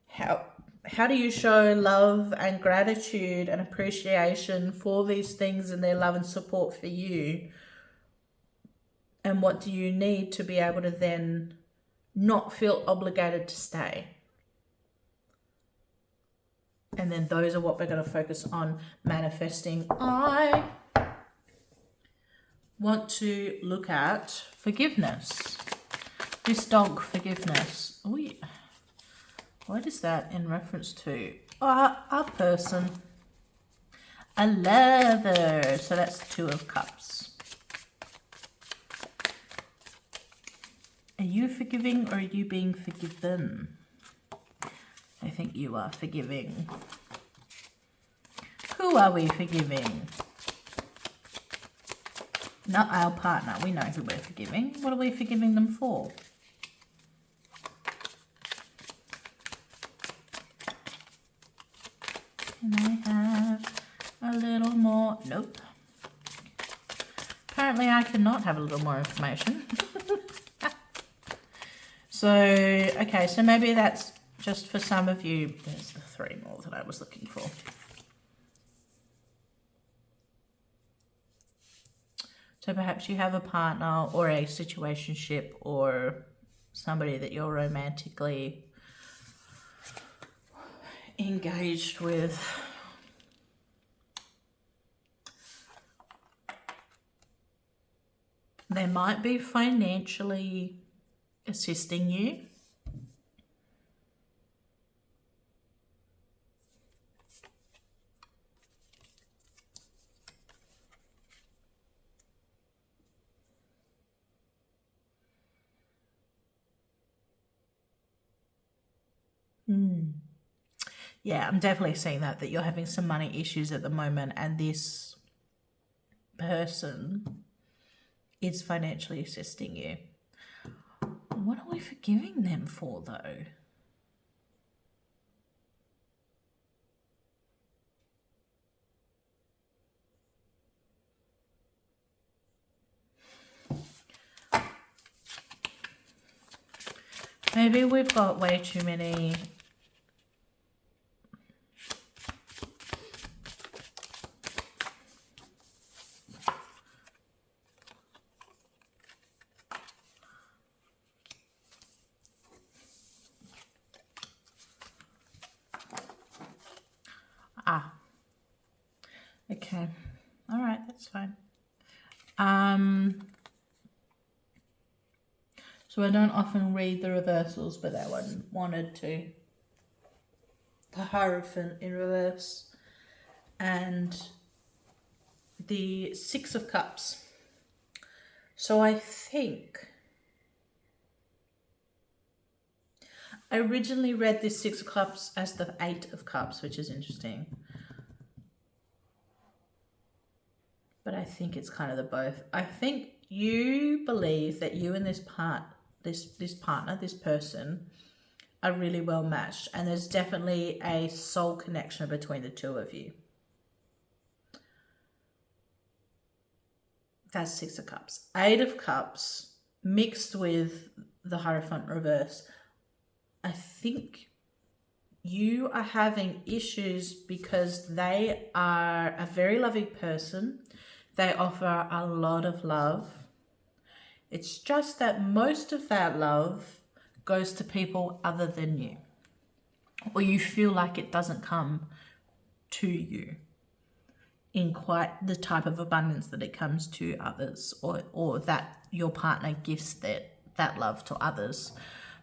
How do you show love and gratitude and appreciation for these things and their love and support for you? And what do you need to be able to then not feel obligated to stay? And then those are what we're going to focus on manifesting. I want to look at forgiveness. This dog, forgiveness. Oh, yeah. What is that in reference to? A person. A lover. So that's 2 of cups. Are you forgiving, or are you being forgiven? I think you are forgiving. Who are we forgiving? Not our partner. We know who we're forgiving. What are we forgiving them for? Can I have a little more? Nope. Apparently I cannot have a little more information. So, okay, so maybe that's just for some of you, there's the 3 more that I was looking for. So perhaps you have a partner or a situationship or somebody that you're romantically engaged with. They might be financially assisting you. Yeah, I'm definitely seeing that you're having some money issues at the moment, and this person is financially assisting you. What are we forgiving them for, though? Maybe we've got way too many. Okay. All right, that's fine. So I don't often read the reversals, but that one wanted to. The Hierophant in reverse and the 6 of Cups. So I think I originally read this 6 of Cups as the 8 of Cups, which is interesting. But I think it's kind of the both. I think you believe that you and this partner, this person, are really well matched, and there's definitely a soul connection between the two of you. That's 6 of Cups. 8 of Cups mixed with the Hierophant reverse. I think you are having issues because they are a very loving person. They offer a lot of love. It's just that most of that love goes to people other than you, or you feel like it doesn't come to you in quite the type of abundance that it comes to others, or that your partner gives that love to others,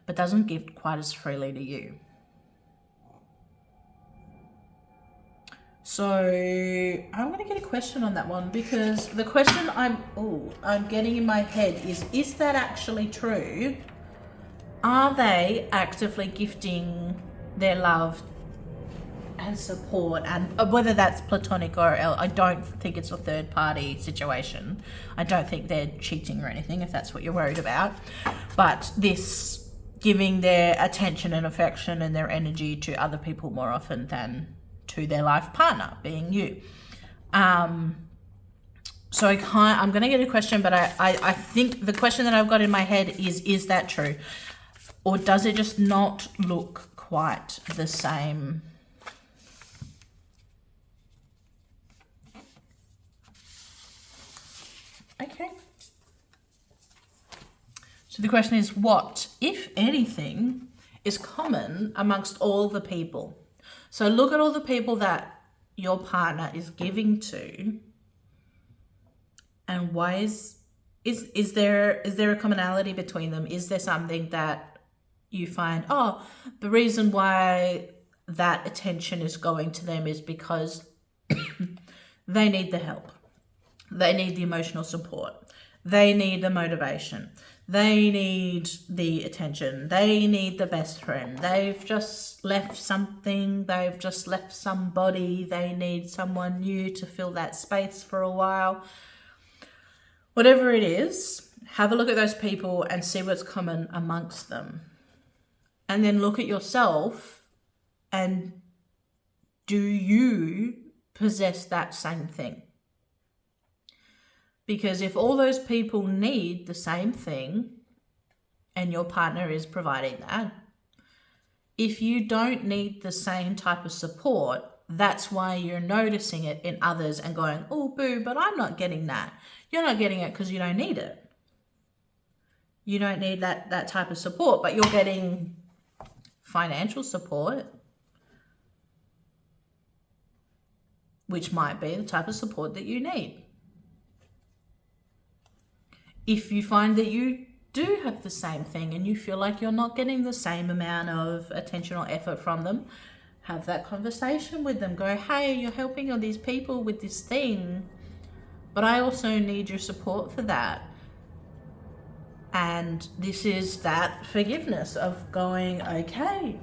but doesn't give quite as freely to you. So I'm going to get a question on that one, because the question I'm getting in my head is that actually true? Are they actively gifting their love and support, and whether that's platonic or I don't think it's a third party situation. I don't think they're cheating or anything, if that's what you're worried about. But this giving their attention and affection and their energy to other people more often than to their life partner, being you. So I'm going to get a question, but I think the question that I've got in my head is that true? Or does it just not look quite the same? Okay. So the question is, what, if anything, is common amongst all the people? So look at all the people that your partner is giving to, and why is there a commonality between them? Is there something that you find, the reason why that attention is going to them is because they need the help, they need the emotional support, they need the motivation, they need the attention, they need the best friend, they've just left something, they've just left somebody, they need someone new to fill that space for a while. Whatever it is, have a look at those people and see what's common amongst them. And then look at yourself, and do you possess that same thing? Because if all those people need the same thing and your partner is providing that, if you don't need the same type of support, that's why you're noticing it in others and going, oh, boo, but I'm not getting that. You're not getting it because you don't need it. You don't need that type of support, but you're getting financial support, which might be the type of support that you need. If you find that you do have the same thing and you feel like you're not getting the same amount of attention or effort from them, have that conversation with them. Go, hey, you're helping all these people with this thing, but I also need your support for that. And this is that forgiveness of going, okay,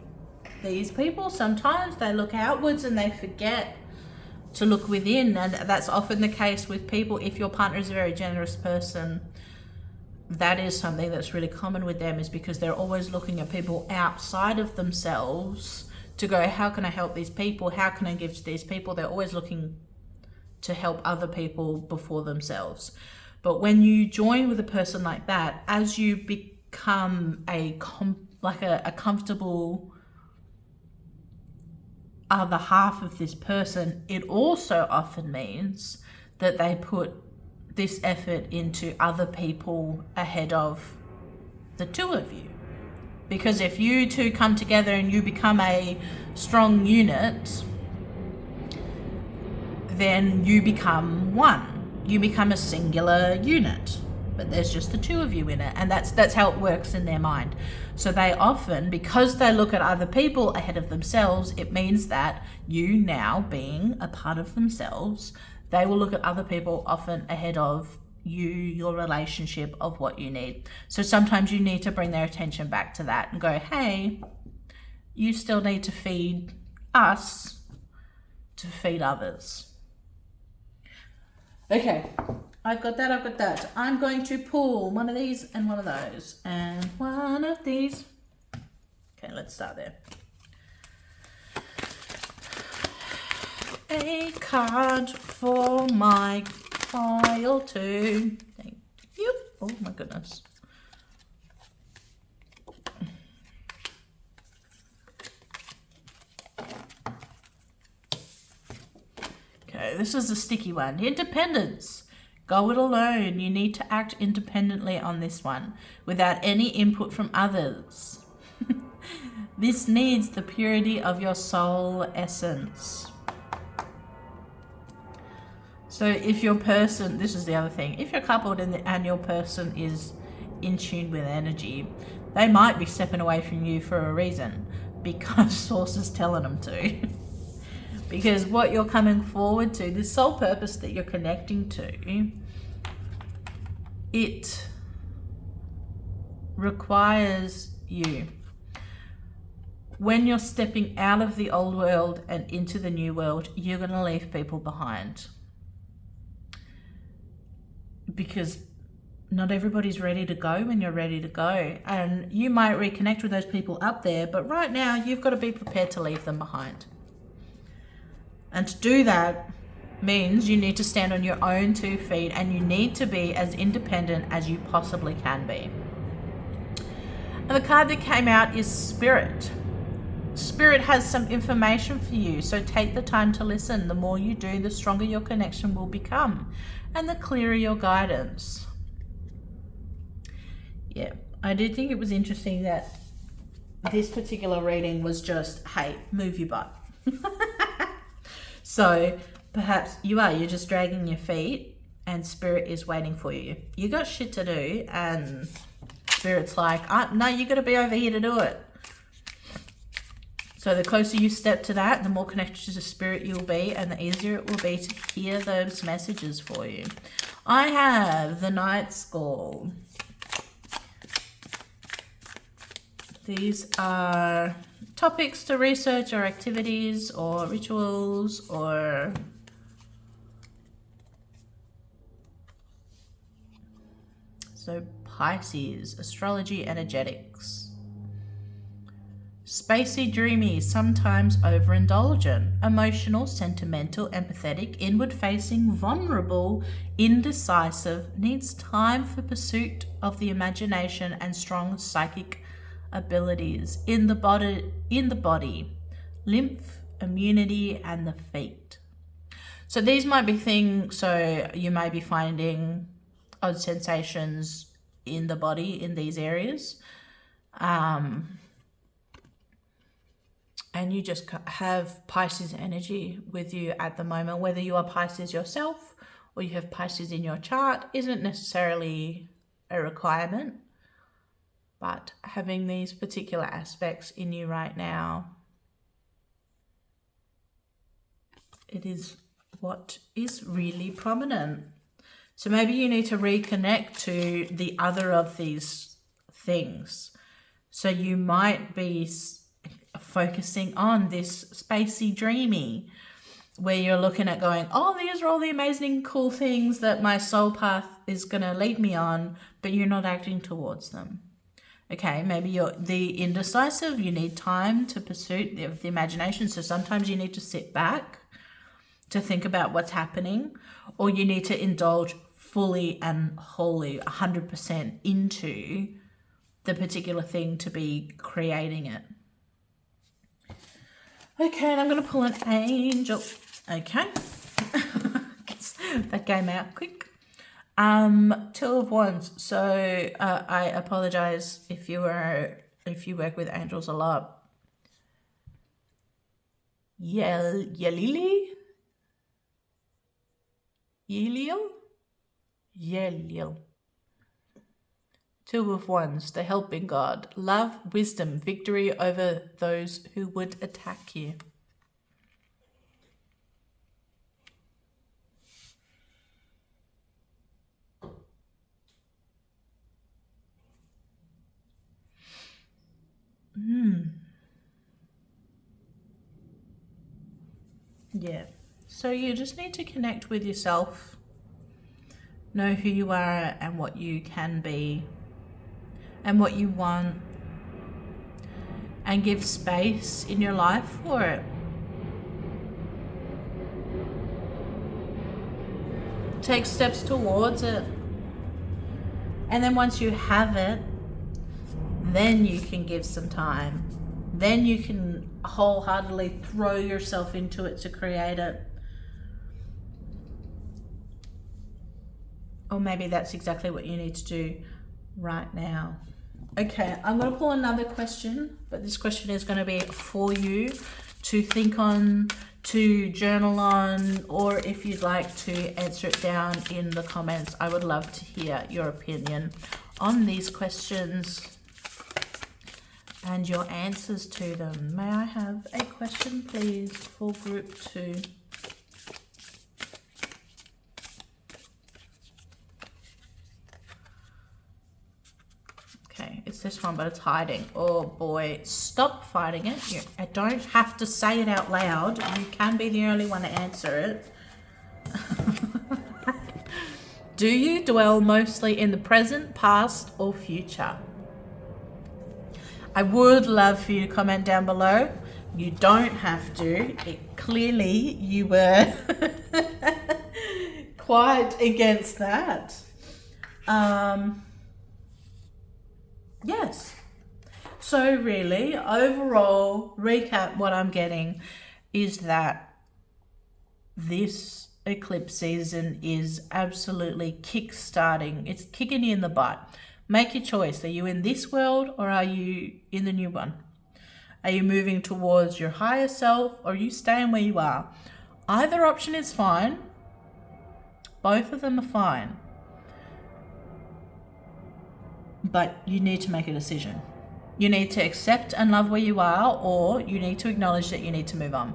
these people, sometimes they look outwards and they forget to look within. And that's often the case with people. If your partner is a very generous person, that is something that's really common with them, is because they're always looking at people outside of themselves to go, how can I help these people? How can I give to these people? They're always looking to help other people before themselves. But when you join with a person like that, as you become a comfortable other half of this person, it also often means that they put this effort into other people ahead of the two of you. Because if you two come together and you become a strong unit, then you become one. You become a singular unit, but there's just the two of you in it. And that's how it works in their mind. So they often, because they look at other people ahead of themselves, it means that you now being a part of themselves, they will look at other people often ahead of you, your relationship, of what you need. So sometimes you need to bring their attention back to that and go, hey, you still need to feed us to feed others. Okay, I've got that. I'm going to pull one of these and one of those and one of these. Okay, let's start there. A card for my pile too. Thank you. Oh my goodness. Okay, this is a sticky one. Independence. Go it alone. You need to act independently on this one without any input from others. This needs the purity of your soul essence. So if your person, this is the other thing, if you're coupled and your person is in tune with energy, they might be stepping away from you for a reason, because source is telling them to. Because what you're coming forward to, this soul purpose that you're connecting to, it requires you. When you're stepping out of the old world and into the new world, you're going to leave people behind. Because not everybody's ready to go when you're ready to go. And you might reconnect with those people up there, but right now you've got to be prepared to leave them behind. And to do that means you need to stand on your own 2 feet, and you need to be as independent as you possibly can be. And the card that came out is Spirit. Spirit has some information for you, so take the time to listen. The more you do, the stronger your connection will become, and the clearer your guidance. Yeah, I did think it was interesting that this particular reading was just, hey, move your butt. So perhaps you're just dragging your feet and Spirit is waiting for you. You got shit to do, and Spirit's like, no, you got to be over here to do it. So the closer you step to that, the more connected to Spirit you'll be, and the easier it will be to hear those messages for you. I have the Night School. These are topics to research, or activities, or rituals, or so Pisces, astrology, energetics. Spacey, dreamy, sometimes overindulgent, emotional, sentimental, empathetic, inward-facing, vulnerable, indecisive, needs time for pursuit of the imagination and strong psychic abilities in the body, lymph, immunity, and the feet. So these might be things, so you may be finding odd sensations in the body in these areas. And you just have Pisces energy with you at the moment. Whether you are Pisces yourself or you have Pisces in your chart isn't necessarily a requirement, but having these particular aspects in you right now, it is what is really prominent. So maybe you need to reconnect to the other of these things. So you might be focusing on this spacey dreamy, where you're looking at going, oh, these are all the amazing cool things that my soul path is going to lead me on, but you're not acting towards them. Okay, maybe you're the indecisive, you need time to pursue the imagination. So sometimes you need to sit back to think about what's happening, or you need to indulge fully and wholly 100% into the particular thing to be creating it. Okay, and I'm going to pull an angel. Okay. That came out quick. Two of Wands. So I apologize if you work with angels a lot. Yelil. Two of Wands, the helping God. Love, wisdom, victory over those who would attack you. Yeah. So you just need to connect with yourself. Know who you are and what you can be and what you want, and give space in your life for it. Take steps towards it. And then once you have it, then you can give some time. Then you can wholeheartedly throw yourself into it to create it. Or maybe that's exactly what you need to do right now. Okay, I'm going to pull another question, but this question is going to be for you to think on, to journal on, or if you'd like to answer it down in the comments. I would love to hear your opinion on these questions and your answers to them. May I have a question, please, for group 2? Okay, it's this one, but it's hiding. Oh boy, stop fighting it. I don't have to say it out loud. You can be the only one to answer it. Do you dwell mostly in the present, past, or future? I would love for you to comment down below. You don't have to. Clearly, you were quite against that. Yes. So really, overall, recap, what I'm getting is that this eclipse season is absolutely kick-starting. It's kicking you in the butt. Make your choice. Are you in this world or are you in the new one? Are you moving towards your higher self or are you staying where you are? Either option is fine. Both of them are fine. But you need to make a decision. You need to accept and love where you are, or you need to acknowledge that you need to move on.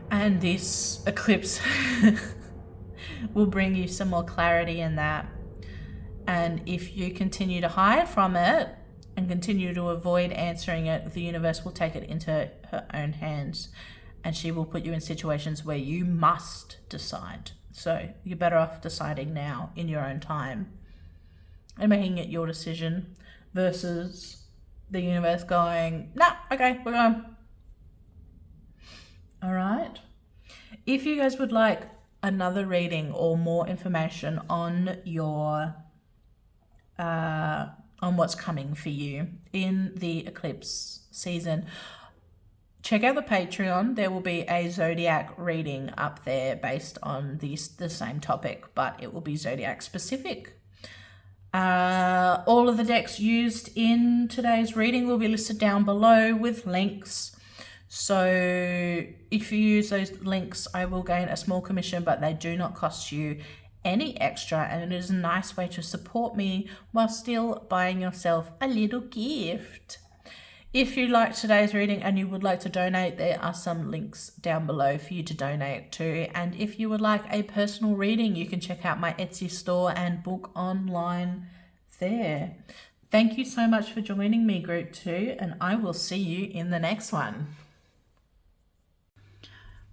And this eclipse will bring you some more clarity in that. And if you continue to hide from it and continue to avoid answering it, the universe will take it into her own hands, and she will put you in situations where you must decide. So you're better off deciding now in your own time and making it your decision versus the universe going, nah, okay, we're going. All right. If you guys would like another reading or more information on your on what's coming for you in the eclipse season. Check out the Patreon. There will be a zodiac reading up there based on the same topic, but it will be zodiac specific. All of the decks used in today's reading will be listed down below with links. So if you use those links, I will gain a small commission, but they do not cost you any extra, and it is a nice way to support me while still buying yourself a little gift. If you liked today's reading and you would like to donate, there are some links down below for you to donate to. And if you would like a personal reading, you can check out my Etsy store and book online there. Thank you so much for joining me, Group 2, and I will see you in the next one.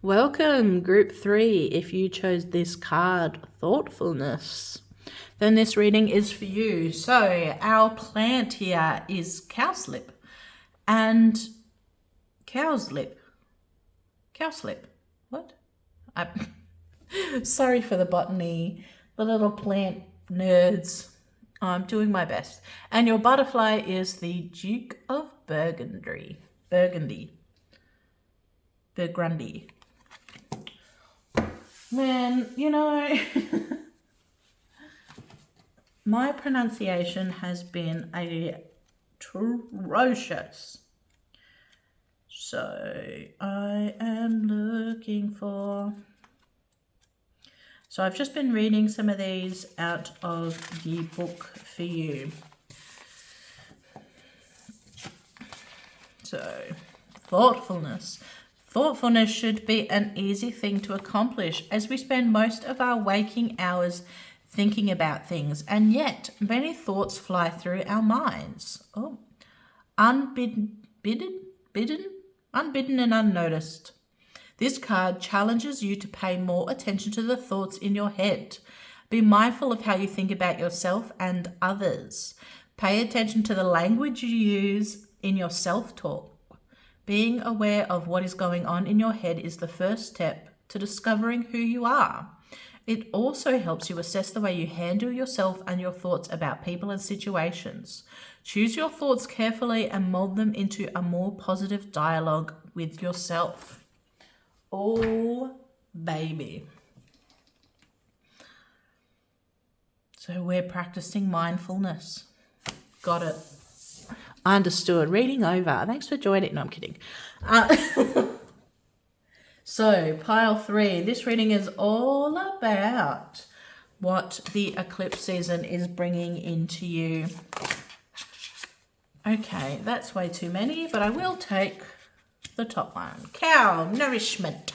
Welcome, Group 3. If you chose this card, Thoughtfulness, then this reading is for you. So our plant here is cowslip. And cowslip. What? Sorry for the botany, the little plant nerds. I'm doing my best. And your butterfly is the Duke of Burgundy. Man, you know, my pronunciation has been atrocious. So I am looking for... So I've just been reading some of these out of the book for you. So, thoughtfulness. Thoughtfulness should be an easy thing to accomplish, as we spend most of our waking hours thinking about things, and yet many thoughts fly through our minds. Oh, unbidden and unnoticed. This card challenges you to pay more attention to the thoughts in your head. Be mindful of how you think about yourself and others. Pay attention to the language you use in your self-talk. Being aware of what is going on in your head is the first step to discovering who you are. It also helps you assess the way you handle yourself and your thoughts about people and situations. Choose your thoughts carefully and mold them into a more positive dialogue with yourself. Oh, baby. So we're practicing mindfulness. Got it. Understood. Reading over. Thanks for joining. No, I'm kidding. So, pile 3. This reading is all about what the eclipse season is bringing into you. Okay, that's way too many, but I will take the top one. Cow, nourishment.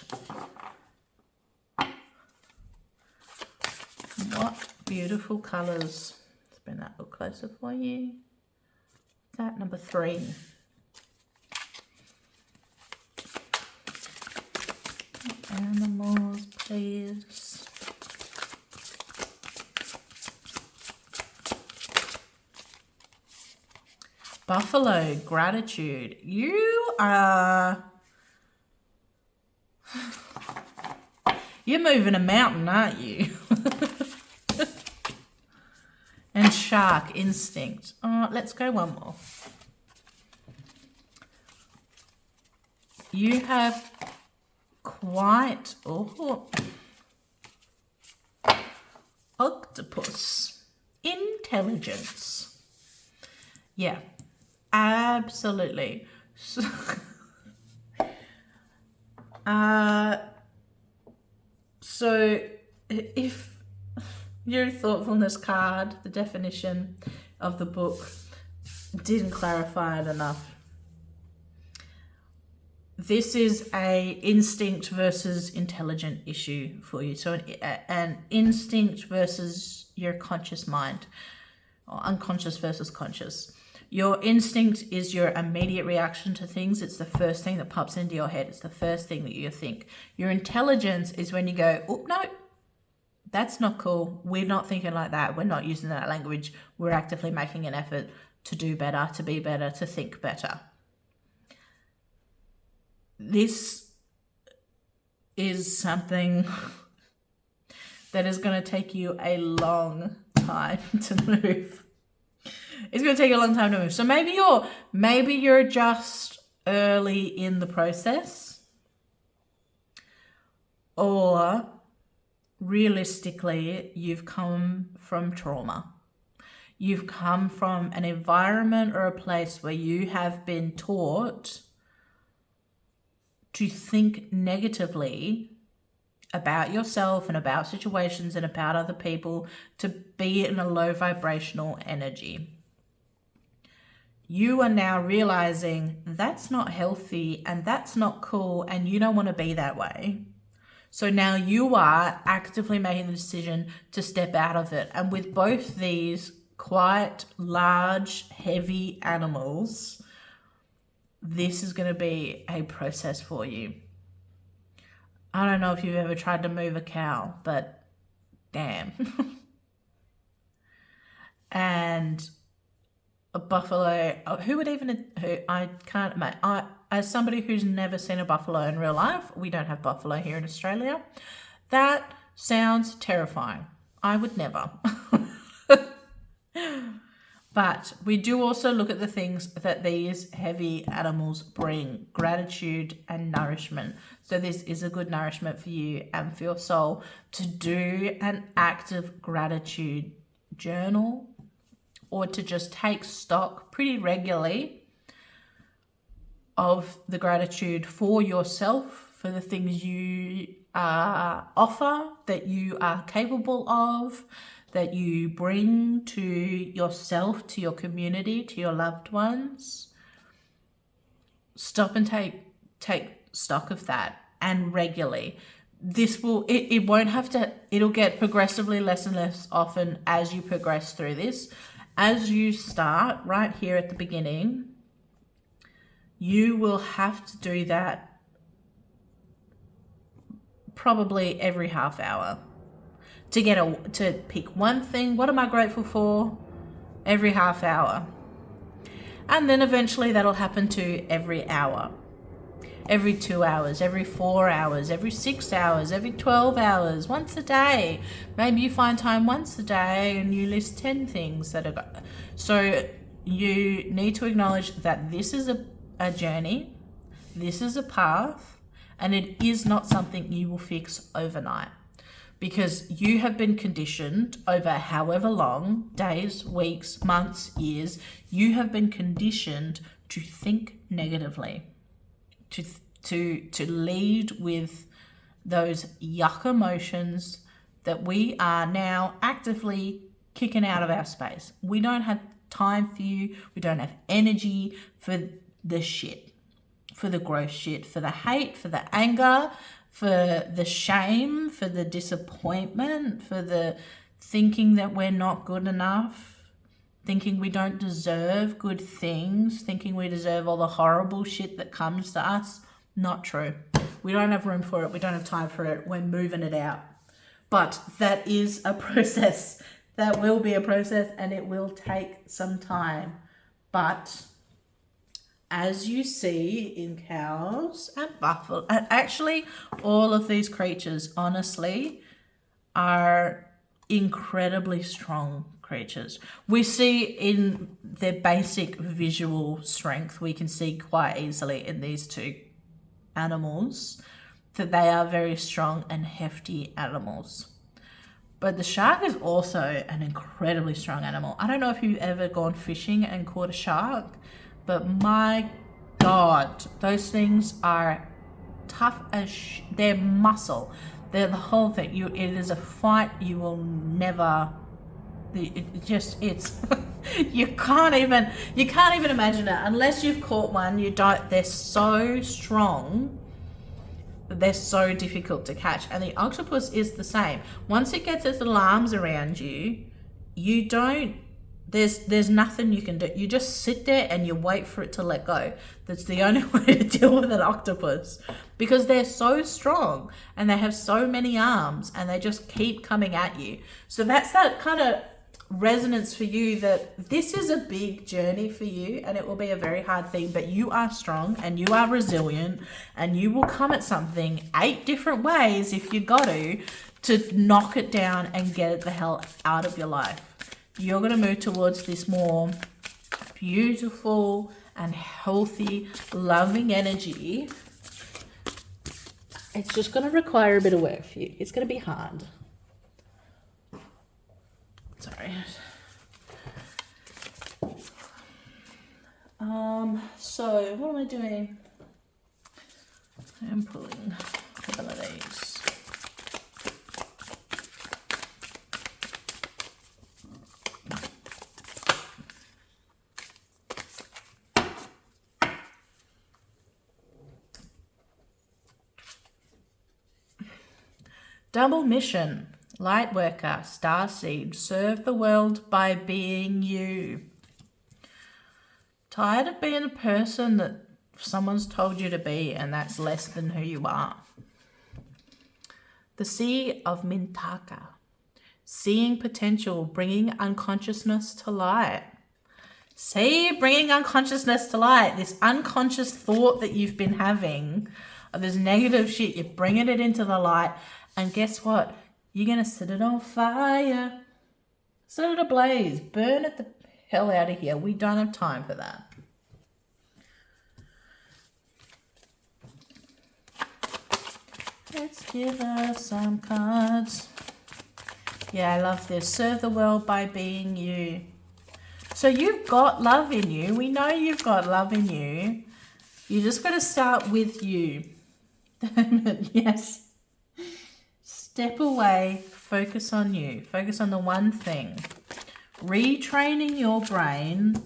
What beautiful colours. Let's bring that a little closer for you. That number 3. Animals, please. Buffalo, gratitude. You are... You're moving a mountain, aren't you? And shark, instinct. Oh, let's go one more. You have quite... Oh, octopus. Intelligence. Yeah, absolutely. So if your thoughtfulness card, the definition of the book, didn't clarify it enough, this is a instinct versus intelligent issue for you. So an instinct versus your conscious mind, or unconscious versus conscious. Your instinct is your immediate reaction to things. It's the first thing that pops into your head. It's the first thing that you think. Your intelligence is when you go, oh, no, that's not cool. We're not thinking like that. We're not using that language. We're actively making an effort to do better, to be better, to think better. This is something that is going to take you a long time to move. It's going to take a long time to move. So maybe you're just early in the process, or realistically, you've come from trauma. You've come from an environment or a place where you have been taught to think negatively about yourself and about situations and about other people, to be in a low vibrational energy. You are now realizing that's not healthy and that's not cool, and you don't want to be that way. So now you are actively making the decision to step out of it. And with both these quite large, heavy animals, this is going to be a process for you. I don't know if you've ever tried to move a cow, but damn. And a buffalo, as somebody who's never seen a buffalo in real life, we don't have buffalo here in Australia, that sounds terrifying. I would never. But we do also look at the things that these heavy animals bring: gratitude and nourishment. So this is a good nourishment for you and for your soul to do an active gratitude journal, or to just take stock pretty regularly of the gratitude for yourself, for the things you offer, that you are capable of, that you bring to yourself, to your community, to your loved ones. Stop and take stock of that, and regularly. It won't have to, it'll get progressively less and less often as you progress through this. As you start right here at the beginning, you will have to do that probably every half hour. To pick one thing, what am I grateful for, every half hour. And then eventually that'll happen to every hour, every 2 hours, every 4 hours, every 6 hours, every 12 hours, once a day. Maybe you find time once a day and you list 10 things that are. So you need to acknowledge that this is a journey, this is a path, and it is not something you will fix overnight. Because you have been conditioned over however long, days, weeks, months, years, you have been conditioned to think negatively, to lead with those yuck emotions that we are now actively kicking out of our space. We don't have time for you. We don't have energy for the shit, for the gross shit, for the hate, for the anger, for the shame, for the disappointment, for the thinking that we're not good enough, thinking we don't deserve good things, thinking we deserve all the horrible shit that comes to us. Not true. We don't have room for it. We don't have time for it. We're moving it out. But that is a process. That will be a process, and it will take some time. But as you see in cows and buffalo, and actually all of these creatures, honestly, are incredibly strong creatures. We see in their basic visual strength, we can see quite easily in these two animals that they are very strong and hefty animals. But the shark is also an incredibly strong animal. I don't know if you've ever gone fishing and caught a shark, but my God, those things are tough as they're muscle. They're the whole thing. It is a fight you will never. It's you can't even imagine it unless you've caught one. You don't. They're so strong. They're so difficult to catch. And the octopus is the same. Once it gets its little arms around you, you don't. There's nothing you can do. You just sit there and you wait for it to let go. That's the only way to deal with an octopus, because they're so strong and they have so many arms and they just keep coming at you. So that's that kind of resonance for you, that this is a big journey for you and it will be a very hard thing, but you are strong and you are resilient and you will come at something 8 different ways if you got to knock it down and get it the hell out of your life. you're going to move towards this more beautiful and healthy, loving energy. It's just going to require a bit of work for you. It's going to be hard. Sorry. So what am I doing? I'm pulling a couple of these. Double mission, light worker, starseed, serve the world by being you. Tired of being a person that someone's told you to be and that's less than who you are. The Sea of Mintaka, seeing potential, bringing unconsciousness to light. See, bringing unconsciousness to light, this unconscious thought that you've been having, of this negative shit, you're bringing it into the light. And guess what? You're going to set it on fire. Set it ablaze. Burn it the hell out of here. We don't have time for that. Let's give us some cards. Yeah, I love this. Serve the world by being you. So you've got love in you. We know you've got love in you. You just got to start with you. Yes. Step away, focus on you. Focus on the one thing. Retraining your brain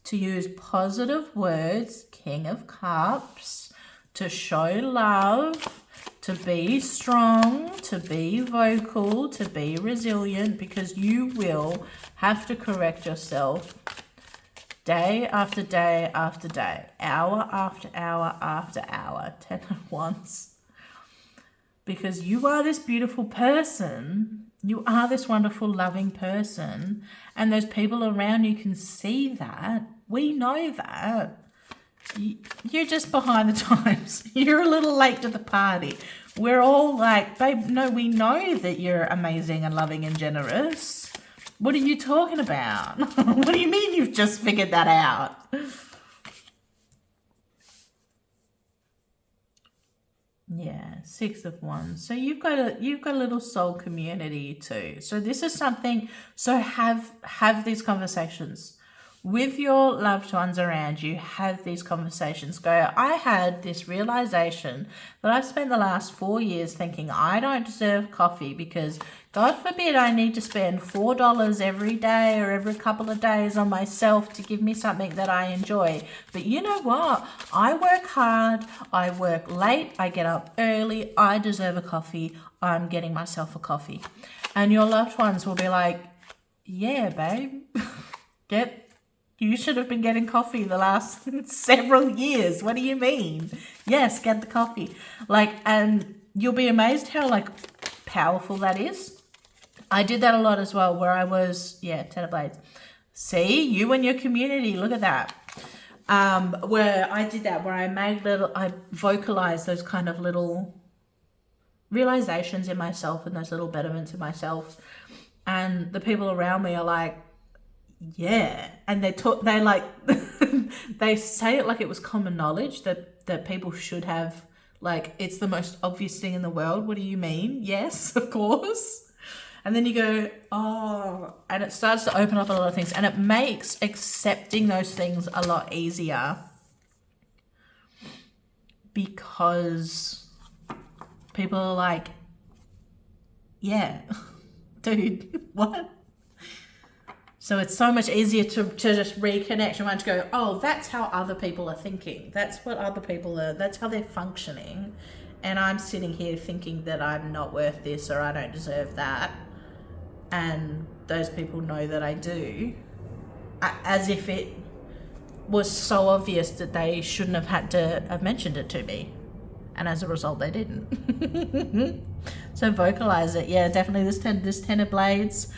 to use positive words, King of Cups, to show love, to be strong, to be vocal, to be resilient, because you will have to correct yourself day after day after day, hour after hour after hour, 10 at once. Because you are this beautiful person, you are this wonderful, loving person, and those people around you can see that. We know that. You're just behind the times. You're a little late to the party. We're all like, babe, no, we know that you're amazing and loving and generous. What are you talking about? What do you mean you've just figured that out? Yeah, 6 of Wands. So you've got a little soul community too. So this is something. So have these conversations with your loved ones around you. Have these conversations. Go, I had this realization that I've spent the last 4 years thinking I don't deserve coffee because God forbid I need to spend $4 every day or every couple of days on myself to give me something that I enjoy. But you know what? I work hard. I work late. I get up early. I deserve a coffee. I'm getting myself a coffee. And your loved ones will be like, yeah, babe, you should have been getting coffee the last several years. What do you mean? Yes, get the coffee. And you'll be amazed how powerful that is. I did that a lot as well, where I was, 10 of Blades. See, you and your community, look at that. Where I did that, where I vocalized those kind of little realizations in myself and those little betterments in myself. And the people around me are like, yeah. And they they say it like it was common knowledge that people should have, it's the most obvious thing in the world. What do you mean? Yes, of course. And then you go, oh, and it starts to open up a lot of things, and it makes accepting those things a lot easier because people are like, yeah, dude, what? So it's so much easier to just reconnect your mind, to go, oh, that's how other people are thinking. That's what other people are, that's how they're functioning. And I'm sitting here thinking that I'm not worth this or I don't deserve that. And those people know that I do, as if it was so obvious that they shouldn't have had to have mentioned it to me. And as a result, they didn't. So vocalize it. Yeah, definitely this 10 of Blades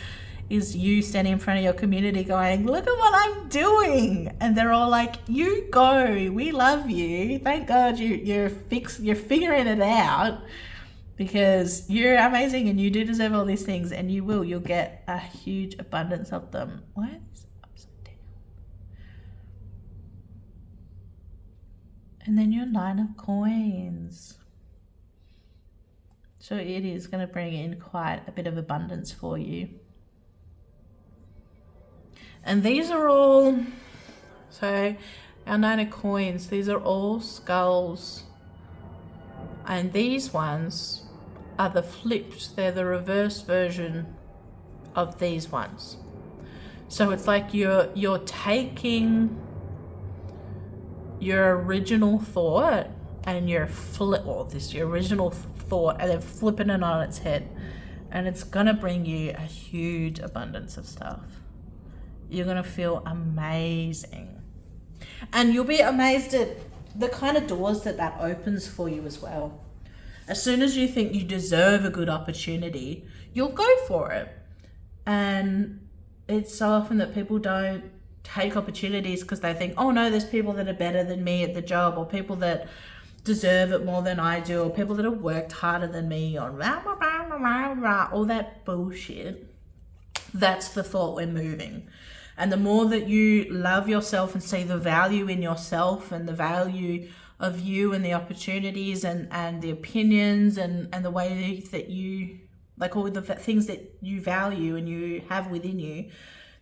is you standing in front of your community going, look at what I'm doing. And they're all like, you go, we love you. Thank God you're figuring it out. because you're amazing and you do deserve all these things, and you'll get a huge abundance of them. Why is it upside down? And then your 9 of coins. So it is going to bring in quite a bit of abundance for you. And these are all, so our 9 of coins, these are all skulls. And these ones are the flipped, they're the reverse version of these ones. So it's like you're taking your original thought and your original thought and then flipping it on its head. And it's gonna bring you a huge abundance of stuff. You're gonna feel amazing. And you'll be amazed at the kind of doors that opens for you as well. As soon as you think you deserve a good opportunity, you'll go for it. And it's so often that people don't take opportunities because they think, oh no, there's people that are better than me at the job, or people that deserve it more than I do, or people that have worked harder than me, or all that bullshit. That's the thought we're moving. And the more that you love yourself and see the value in yourself and the value of you and the opportunities and the opinions and the way that you, like all the things that you value and you have within you,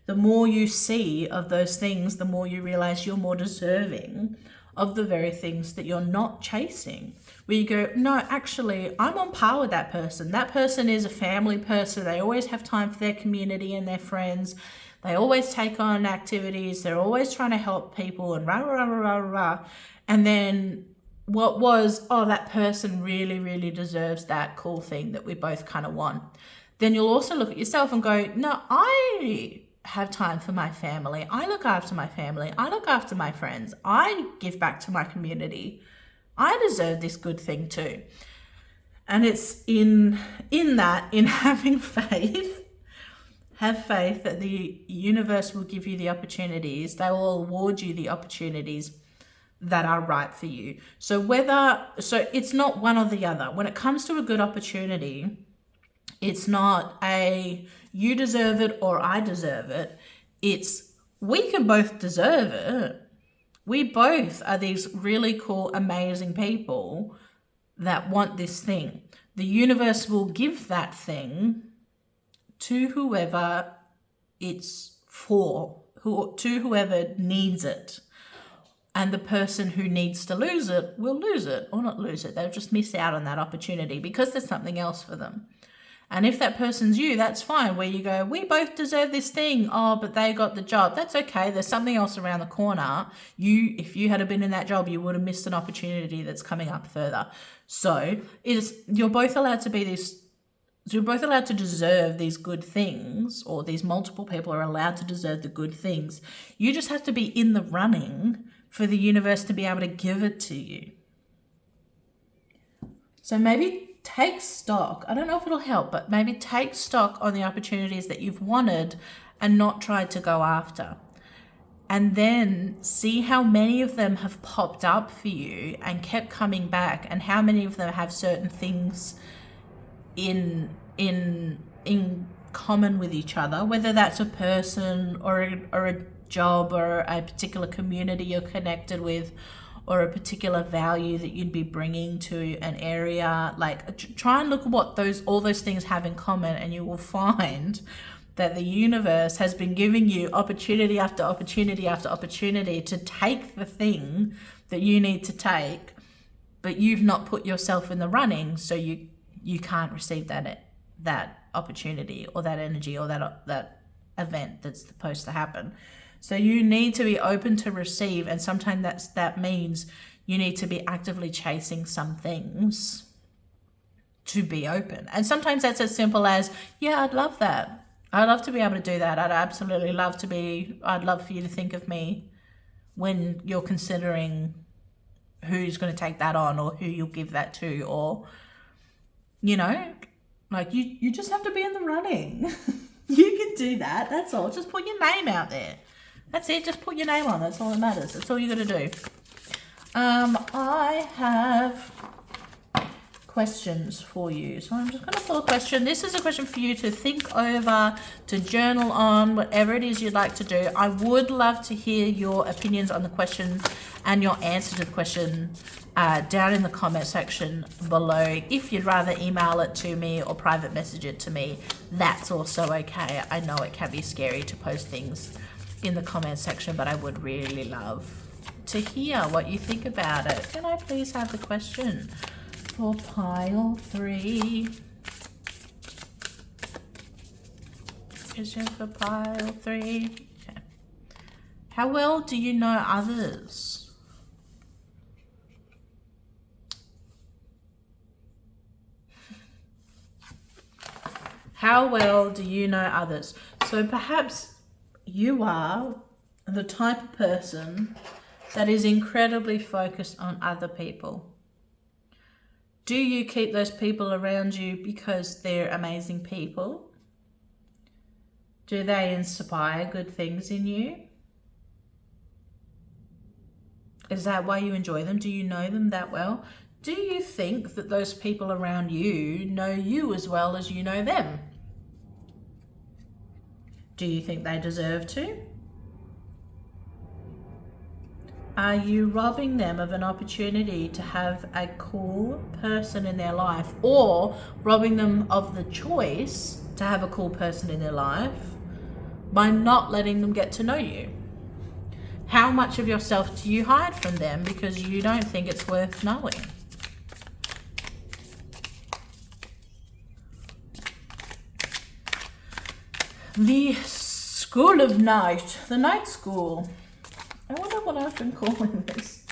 the more you see of those things, the more you realize you're more deserving of the very things that you're not chasing. Where you go, no, actually, I'm on par with that person. That person is a family person. They always have time for their community and their friends. They always take on activities. They're always trying to help people and rah, rah, rah, rah, rah. And then what was, oh, that person really, really deserves that cool thing that we both kind of want. Then you'll also look at yourself and go, no, I have time for my family. I look after my family. I look after my friends. I give back to my community. I deserve this good thing too. And it's in having faith. Have faith that the universe will give you the opportunities. They will award you the opportunities that are right for you. So it's not one or the other. When it comes to a good opportunity, it's not a you deserve it or I deserve it. It's we can both deserve it. We both are these really cool, amazing people that want this thing. The universe will give that thing to whoever it's for, to whoever needs it. And the person who needs to lose it will lose it, or not lose it. They'll just miss out on that opportunity because there's something else for them. And if that person's you, that's fine, where you go, we both deserve this thing. Oh, but they got the job. That's okay. There's something else around the corner. If you had been in that job, you would have missed an opportunity that's coming up further. So you're both allowed to be this. You're both allowed to deserve these good things, or these multiple people are allowed to deserve the good things. You just have to be in the running for the universe to be able to give it to you. So maybe take stock. I don't know if it'll help, but maybe take stock on the opportunities that you've wanted and not tried to go after. And then see how many of them have popped up for you and kept coming back, and how many of them have certain things in common with each other, whether that's a person or a job or a particular community you're connected with, or a particular value that you'd be bringing to an area. Like, try and look at what all those things have in common, and you will find that the universe has been giving you opportunity after opportunity after opportunity to take the thing that you need to take, but you've not put yourself in the running, so you can't receive that opportunity or that energy or that event that's supposed to happen. So you need to be open to receive, and sometimes that means you need to be actively chasing some things to be open. And sometimes that's as simple as, yeah, I'd love that. I'd love to be able to do that. I'd love for you to think of me when you're considering who's going to take that on, or who you'll give that to, or, like you just have to be in the running. You can do that. That's all. Just put your name out there. That's it. Just put your name on. That's all that matters. That's all you got to do. I have questions for you. So I'm just going to pull a question. This is a question for you to think over, to journal on, whatever it is you'd like to do. I would love to hear your opinions on the question and your answer to the question down in the comment section below. If you'd rather email it to me or private message it to me, that's also okay. I know it can be scary to post things in the comment section, but I would really love to hear what you think about it. Can I please have the question for pile 3? Question for pile 3. Okay. How well do you know others? How well do you know others? So perhaps you are the type of person that is incredibly focused on other people. Do you keep those people around you because they're amazing people? Do they inspire good things in you? Is that why you enjoy them? Do you know them that well? Do you think that those people around you know you as well as you know them? Do you think they deserve to? Are you robbing them of an opportunity to have a cool person in their life, or robbing them of the choice to have a cool person in their life by not letting them get to know you? How much of yourself do you hide from them because you don't think it's worth knowing? The School of Night, the Night School. I wonder what I've been calling this.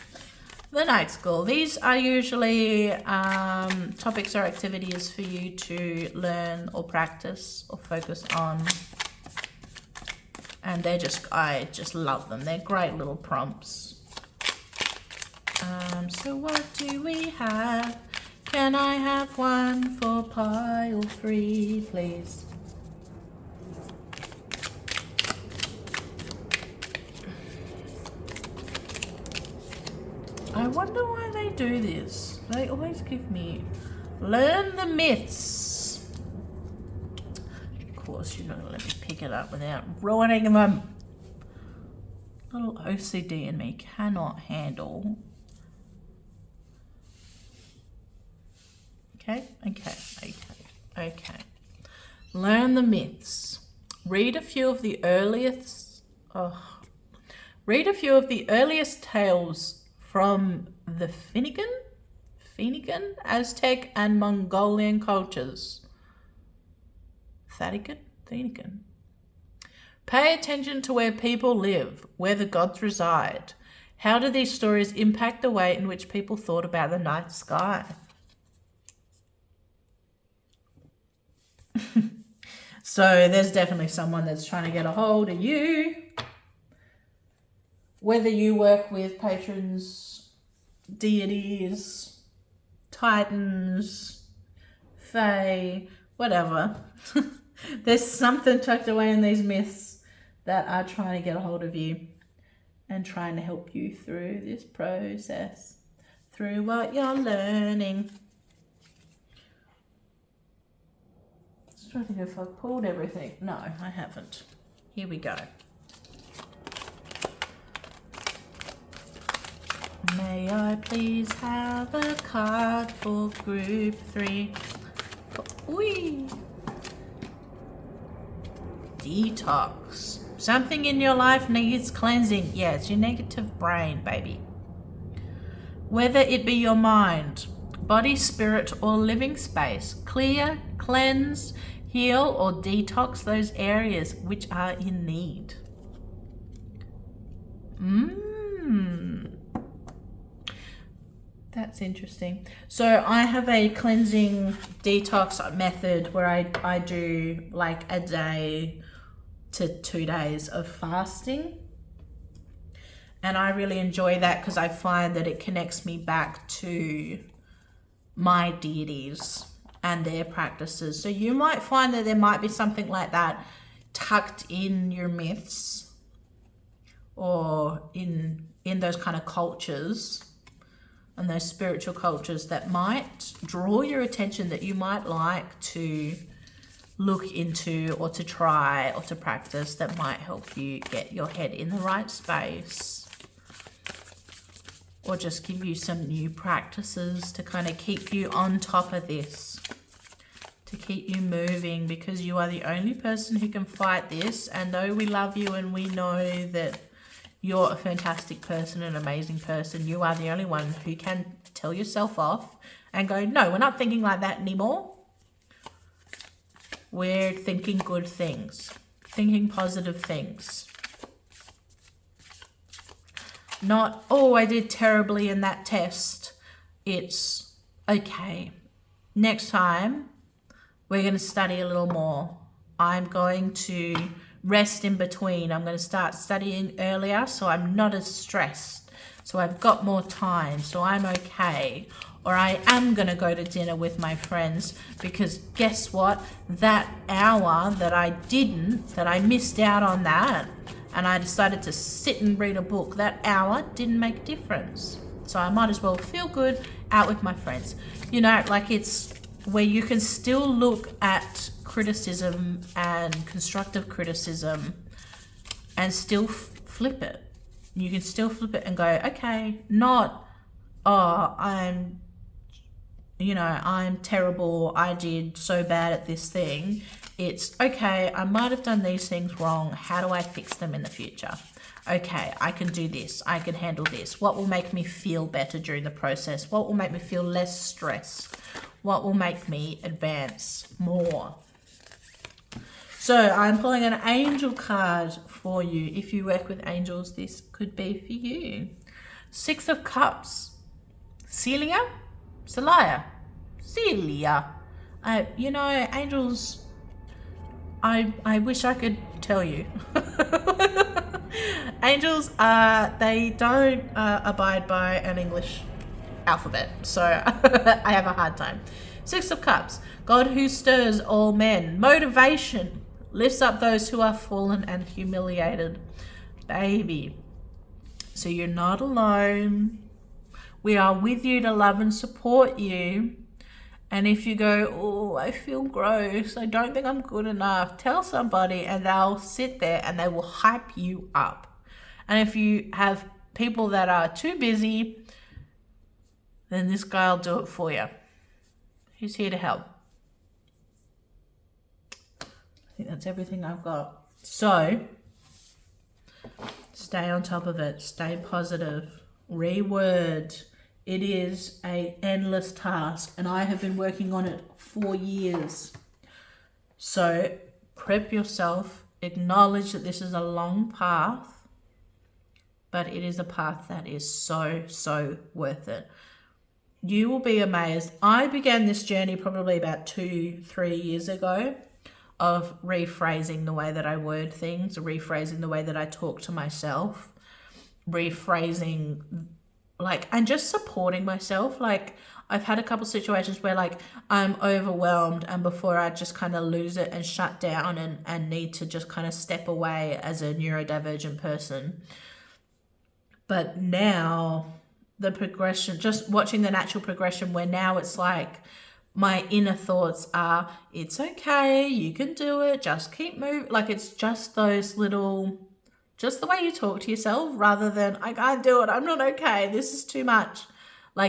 The Night School. These are usually topics or activities for you to learn or practice or focus on. And I just love them. They're great little prompts. So what do we have? Can I have one for pile 3, please? I wonder why they do this. They always give me learn the myths. Of course, you're not going to let me pick it up without ruining them. Little OCD in me cannot handle. Okay. Learn the myths. Read a few of the earliest tales from the Finnegan, Aztec, and Mongolian cultures. Finnegan. Pay attention to where people live, where the gods reside. How do these stories impact the way in which people thought about the night sky? So there's definitely someone that's trying to get a hold of you. Whether you work with patrons, deities, titans, fae, whatever. There's something tucked away in these myths that are trying to get a hold of you and trying to help you through this process, through what you're learning. Just trying to think if I've pulled everything. No, I haven't. Here we go. May I please have a card for group 3? Detox. Something in your life needs cleansing. Yeah, it's your negative brain, baby. Whether it be your mind, body, spirit, or living space, clear, cleanse, heal, or detox those areas which are in need. That's interesting. So I have a cleansing detox method where I do like a day to 2 days of fasting. And I really enjoy that because I find that it connects me back to my deities and their practices. So you might find that there might be something like that tucked in your myths or in those kind of cultures. and those spiritual cultures that might draw your attention, that you might like to look into or to try or to practice, that might help you get your head in the right space, or just give you some new practices to kind of keep you on top of this, to keep you moving, because you are the only person who can fight this. And though we love you and we know that you're a fantastic person, an amazing person, you are the only one who can tell yourself off and go, no, we're not thinking like that anymore. We're thinking good things, thinking positive things. Not, oh, I did terribly in that test. It's, okay, next time we're going to study a little more. I'm going to rest in between. I'm going to start studying earlier so I'm not as stressed. So I've got more time, so I'm okay. Or I am going to go to dinner with my friends, because guess what? That hour that I missed out on that, and I decided to sit and read a book, that hour didn't make a difference. So I might as well feel good out with my friends. You know, like, it's where you can still look at criticism and constructive criticism and still flip it. You can still flip it and go, okay, not, oh, I'm terrible, I did so bad at this thing. It's, okay, I might have done these things wrong. How do I fix them in the future? Okay, I can do this. I can handle this. What will make me feel better during the process? What will make me feel less stressed? What will make me advance more? So I'm pulling an angel card for you. If you work with angels, this could be for you. 6 of Cups. Celia? Angels, I wish I could tell you. Angels, they don't abide by an English alphabet, so I have a hard time. 6 of Cups. God who stirs all men. Motivation. Lifts up those who are fallen and humiliated. Baby. So you're not alone. We are with you to love and support you. And if you go, oh, I feel gross, I don't think I'm good enough, tell somebody, and they'll sit there and they will hype you up. And if you have people that are too busy, then this guy will do it for you. He's here to help. I think that's everything I've got. So, stay on top of it. Stay positive. Reword. It is an endless task, and I have been working on it for years. So, prep yourself. Acknowledge that this is a long path, but it is a path that is so, so worth it. You will be amazed. I began this journey probably about 2-3 years ago of rephrasing the way that I word things, rephrasing the way that I talk to myself, rephrasing, and just supporting myself. Like, I've had a couple situations where I'm overwhelmed, and before I just kind of lose it and shut down and need to just kind of step away as a neurodivergent person. But now the progression, just watching the natural progression, where now it's like my inner thoughts are, it's okay, you can do it, just keep moving. It's just those little, just the way you talk to yourself, rather than, I can't do it, I'm not okay, this is too much.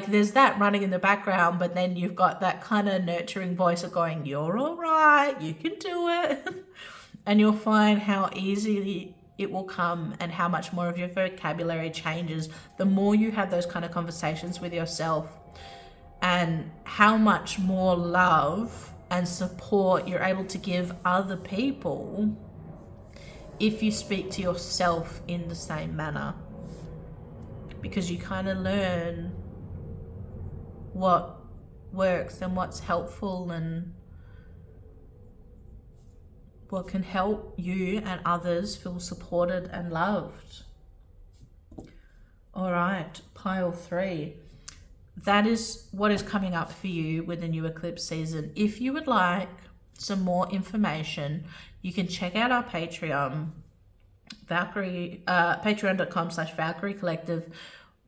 There's that running in the background, but then you've got that kind of nurturing voice of going, you're all right, you can do it. And you'll find how easily it will come, and how much more of your vocabulary changes the more you have those kind of conversations with yourself, and how much more love and support you're able to give other people if you speak to yourself in the same manner, because you kind of learn what works and what's helpful and what can help you and others feel supported and loved. All right, pile 3. That is what is coming up for you with the new eclipse season. If you would like some more information, you can check out our Patreon, patreon.com/valkyriecollective.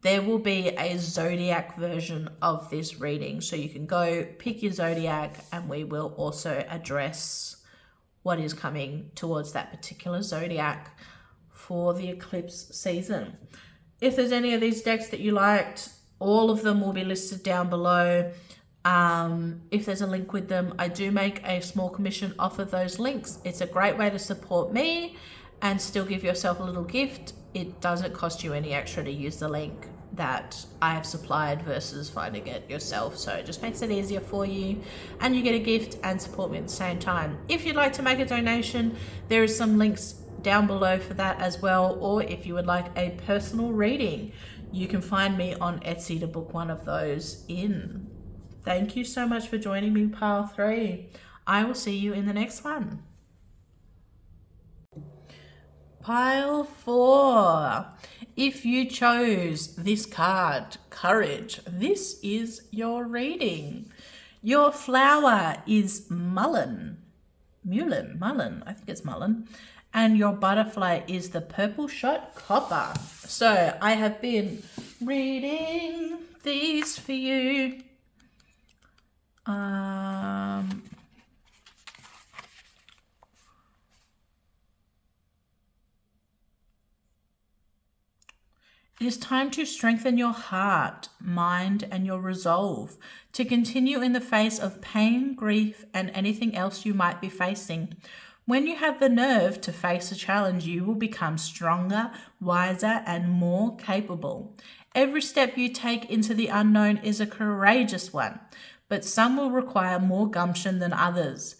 there will be a zodiac version of this reading. So you can go pick your zodiac, and we will also address what is coming towards that particular zodiac for the eclipse season. If there's any of these decks that you liked, all of them will be listed down below. If there's a link with them, I do make a small commission off of those links. It's a great way to support me and still give yourself a little gift. It doesn't cost you any extra to use the link that I have supplied versus finding it yourself. So it just makes it easier for you, and you get a gift and support me at the same time. If you'd like to make a donation, there is some links down below for that as well. Or if you would like a personal reading, you can find me on Etsy to book one of those in. Thank you so much for joining me, pile 3. I will see you in the next one. Pile 4. If you chose this card, Courage, this is your reading. Your flower is mullen, I think it's mullen. And your butterfly is the purple shot copper. So I have been reading these for you. It is time to strengthen your heart, mind, and your resolve to continue in the face of pain, grief, and anything else you might be facing. When you have the nerve to face a challenge, you will become stronger, wiser, and more capable. Every step you take into the unknown is a courageous one, but some will require more gumption than others.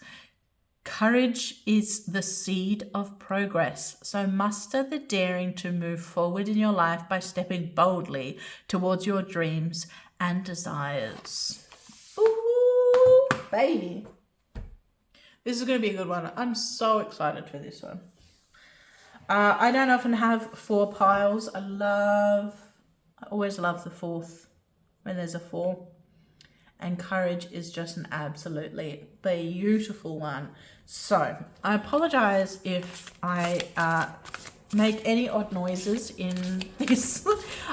Courage is the seed of progress, so muster the daring to move forward in your life by stepping boldly towards your dreams and desires. Ooh, baby. This is going to be a good one. I'm so excited for this one. I don't often have 4 piles. I always love the 4th when there's a 4. And Courage is just an absolutely beautiful one. So I apologize if I make any odd noises in this.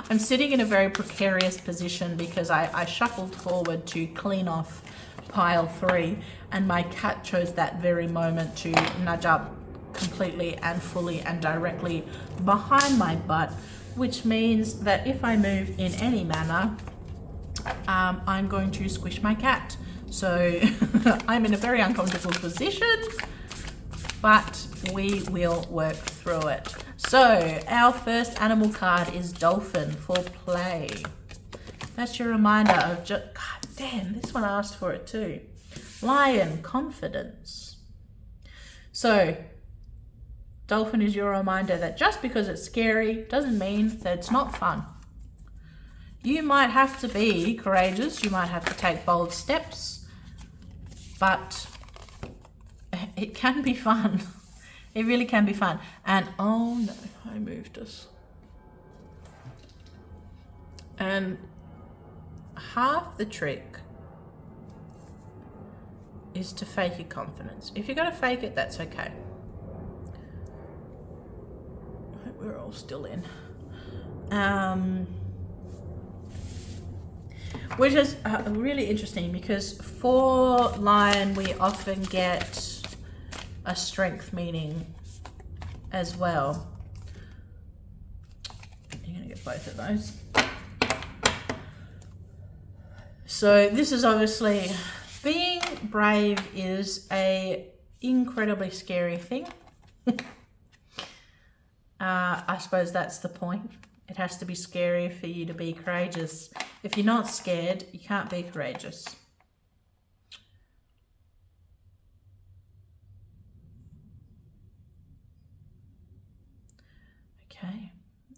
I'm sitting in a very precarious position because I shuffled forward to clean off pile 3, and my cat chose that very moment to nudge up completely and fully and directly behind my butt, which means that if I move in any manner, I'm going to squish my cat. So I'm in a very uncomfortable position, but we will work through it. So our first animal card is Dolphin for play. That's your reminder of God damn, this one asked for it too. Lion, confidence. So Dolphin is your reminder that just because it's scary doesn't mean that it's not fun. You might have to be courageous, you might have to take bold steps, but it can be fun. It really can be fun. And oh no, I moved us. And half the trick is to fake your confidence. If you're going to fake it, that's okay. We're all still in. Which is really interesting because for Lion, we often get a strength meaning as well. You're going to get both of those. So this is obviously, being brave is a incredibly scary thing. I suppose that's the point. It has to be scary for you to be courageous. If you're not scared, you can't be courageous. Okay,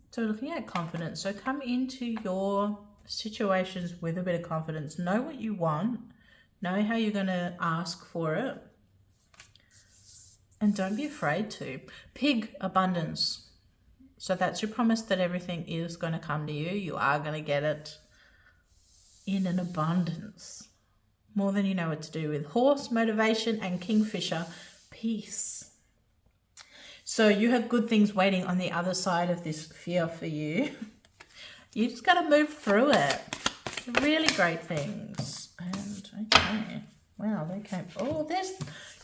so looking at confidence. So come into your situations with a bit of confidence. Know what you want. Know how you're going to ask for it. And don't be afraid to. Pig, abundance. So that's your promise that everything is going to come to you. You are going to get it in an abundance. More than you know what to do with. Horse, motivation, and kingfisher, peace. So you have good things waiting on the other side of this fear for you. You just got to move through it. Really great things. And okay, wow, they came. Oh, there's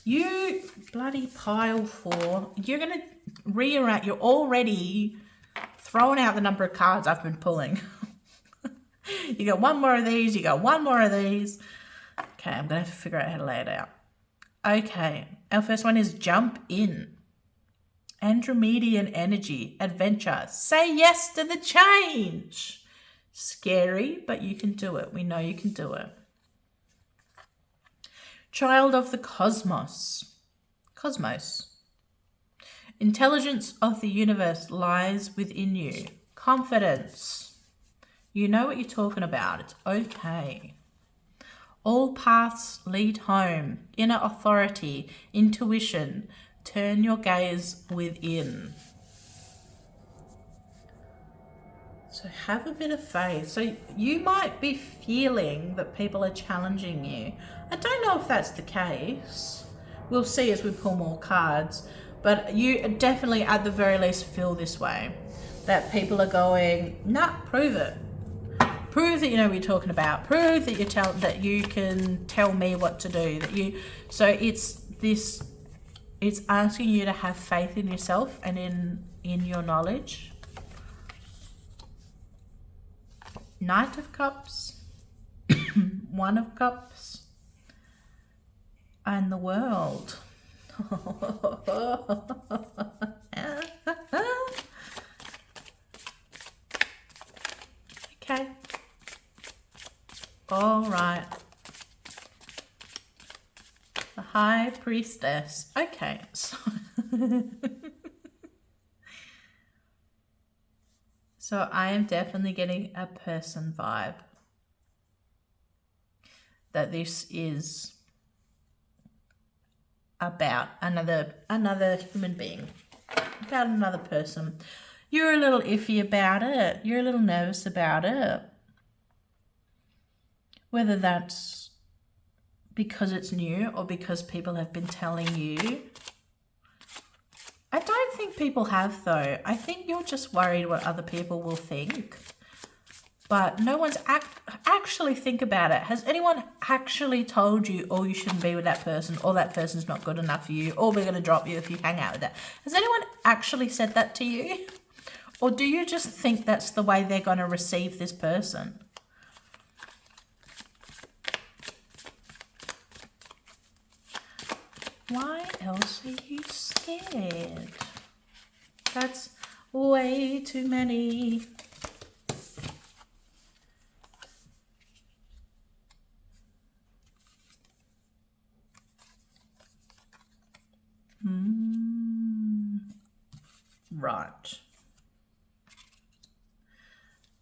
you bloody pile 4. You're gonna rearrange. You're already throwing out the number of cards I've been pulling. You got one more of these. You got one more of these. Okay, I'm gonna have to figure out how to lay it out. Okay, our first one is jump in. Andromedian energy, adventure. Say yes to the change. Scary, but you can do it. We know you can do it. Child of the cosmos. Cosmos. Intelligence of the universe lies within you. Confidence. You know what you're talking about. It's okay. All paths lead home. Inner authority. Intuition. Turn your gaze within. So have a bit of faith. So you might be feeling that people are challenging you. I don't know if that's the case. We'll see as we pull more cards. But you definitely, at the very least, feel this way. That people are going, nah, prove it. Prove that you know what you're talking about. Prove that that you can tell me what to do. So it's this. It's asking you to have faith in yourself and in your knowledge. Knight of Cups, One of Cups, and the World. Okay. All right. The High Priestess. Okay. So I am definitely getting a person vibe. That this is about another human being. About another person. You're a little iffy about it. You're a little nervous about it. Whether that's because it's new or because people have been telling you. I don't think people have, though. I think you're just worried what other people will think. But no one's actually think about it. Has anyone actually told you, oh, you shouldn't be with that person, or that person's not good enough for you, or we're going to drop you if you hang out with that? Has anyone actually said that to you? Or do you just think that's the way they're going to receive this person? Why else are you scared? That's way too many. Right.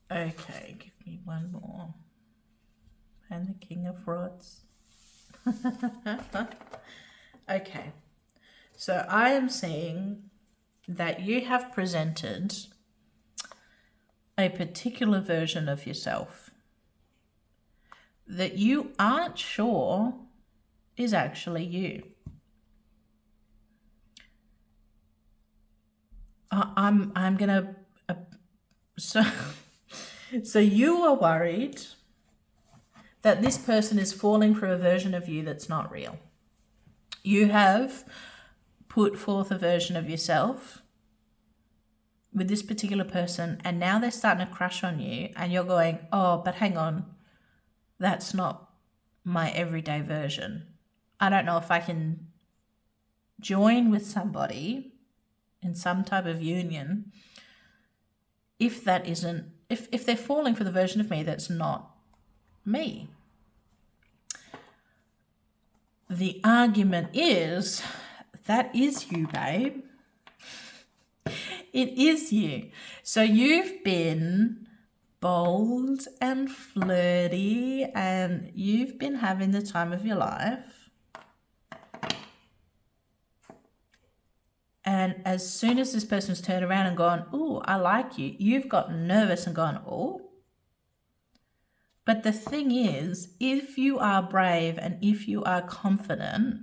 Okay, give me one more. And the King of Rods. Okay, so I am seeing that you have presented a particular version of yourself that you aren't sure is actually you. I'm gonna so you are worried that this person is falling for a version of you that's not real. You have put forth a version of yourself with this particular person, and now they're starting to crush on you, and you're going, oh, but hang on, that's not my everyday version. I don't know if I can join with somebody in some type of union if that isn't, if they're falling for the version of me that's not me. The argument is, that is you, babe. It is you. So you've been bold and flirty, and you've been having the time of your life. And as soon as this person's turned around and gone, ooh, I like you, you've gotten nervous and gone, oh. But the thing is, if you are brave and if you are confident,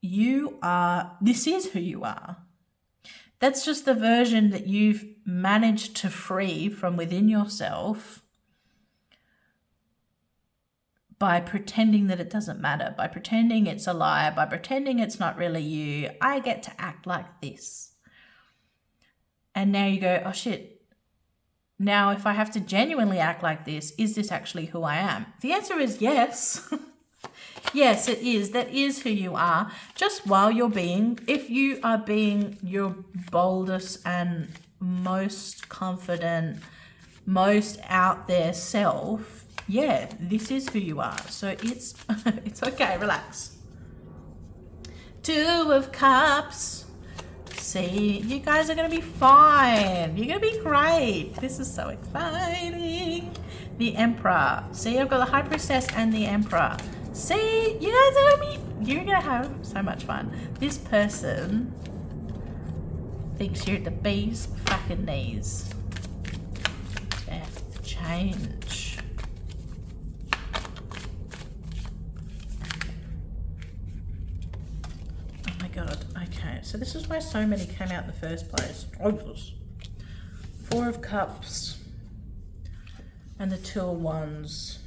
this is who you are. That's just the version that you've managed to free from within yourself by pretending that it doesn't matter, by pretending it's a lie, by pretending it's not really you. I get to act like this. And now you go, oh shit, now if I have to genuinely act like this, is this actually who I am? The answer is yes. Yes, it is. That is who you are. Just while you're being, if you are being your boldest and most confident, most out there self, yeah, this is who you are. So it's it's okay, relax. 2 of Cups. See, you guys are going to be fine. You're going to be great. This is so exciting. The Emperor. See, I've got the High Priestess and the Emperor. See, you guys are going to be, you're going to have so much fun. This person thinks you're at the bee's fucking knees. Death, change. Oh my God, okay. So this is why so many came out in the first place. 4 of Cups and the 2 of Wands.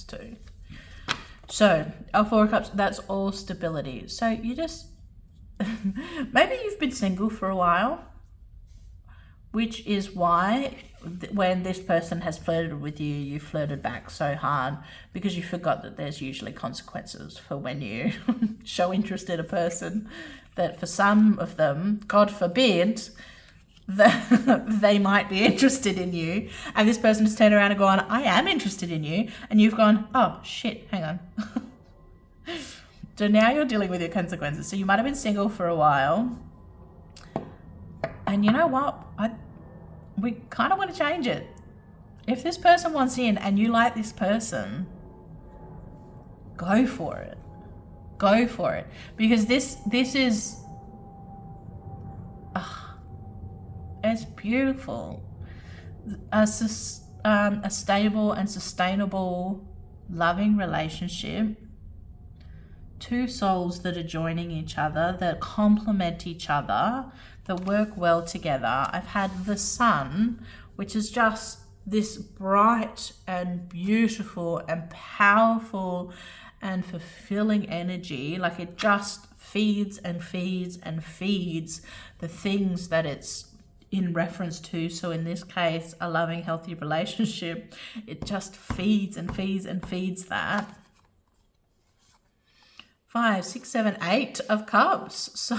Too. So our 4 of Cups, that's all stability. So you just maybe you've been single for a while, which is why when this person has flirted with you, you flirted back so hard because you forgot that there's usually consequences for when you show interest in a person, that for some of them, God forbid, that they might be interested in you, and this person has turned around and gone, I am interested in you, and you've gone, oh shit, hang on. So now you're dealing with your consequences. So you might have been single for a while, and you know what, we kind of want to change it. If this person wants in and you like this person, go for it. Go for it, because this is it's beautiful. A stable and sustainable, loving relationship. 2 souls that are joining each other, that complement each other, that work well together. I've had the Sun, which is just this bright and beautiful and powerful and fulfilling energy. Like it just feeds and feeds and feeds the things that it's in reference to. So in this case, a loving, healthy relationship, it just feeds and feeds and feeds that. 5, 6, 7, 8 of Cups.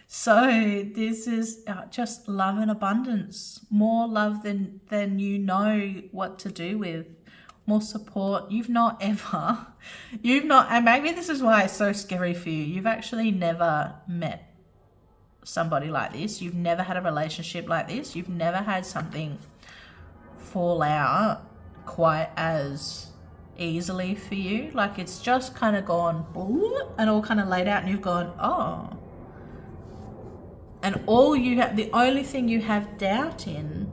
So this is just love and abundance. More love than you know what to do with. More support. And maybe this is why it's so scary for you. You've actually never met somebody like this. You've never had a relationship like this. You've never had something fall out quite as easily for you. Like it's just kind of gone and all kind of laid out, and you've gone, oh. And the only thing you have doubt in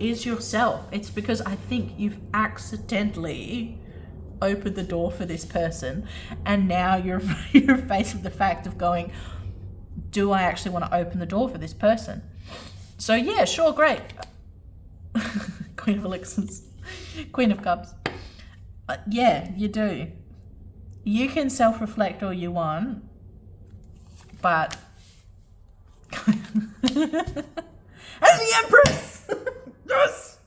is yourself. It's because I think you've accidentally opened the door for this person, and now you're faced with the fact of going, do I actually want to open the door for this person? So yeah, sure, great. Queen of Elixirs, Queen of Cups. Yeah, you do. You can self-reflect all you want, but as the Empress. Yes.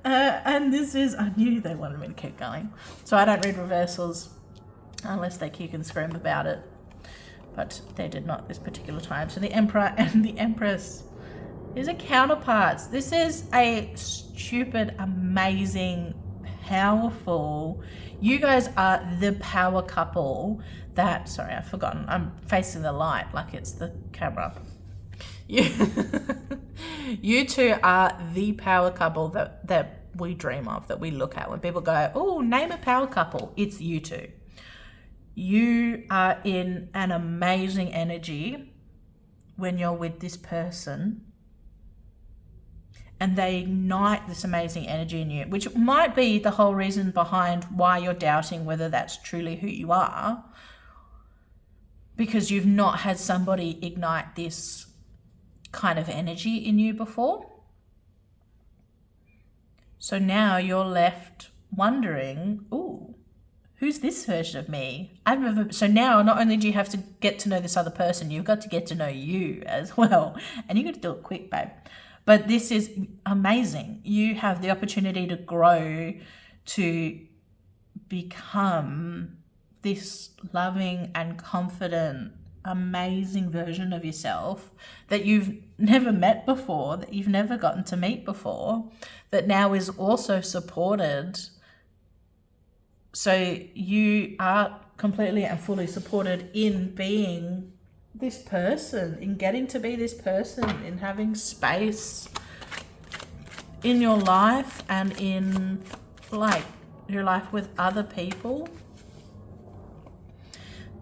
And this is, I knew they wanted me to keep going, so I don't read reversals unless they kick and scream about it, but they did not this particular time. So the Emperor and the Empress, these are counterparts. This is a stupid, amazing, powerful, you guys are the power couple that, sorry, I've forgotten, I'm facing the light like it's the camera. You two are the power couple that we dream of, that we look at when people go, oh, name a power couple. It's you two. You are in an amazing energy when you're with this person, and they ignite this amazing energy in you, which might be the whole reason behind why you're doubting whether that's truly who you are, because you've not had somebody ignite this kind of energy in you before. So now you're left wondering, ooh, who's this version of me? So now not only do you have to get to know this other person, you've got to get to know you as well. And you got to do it quick, babe. But this is amazing. You have the opportunity to grow, to become this loving and confident, amazing version of yourself that you've never met before, that you've never gotten to meet before, that now is also supported. So you are completely and fully supported in being this person, in getting to be this person, in having space in your life and in like your life with other people.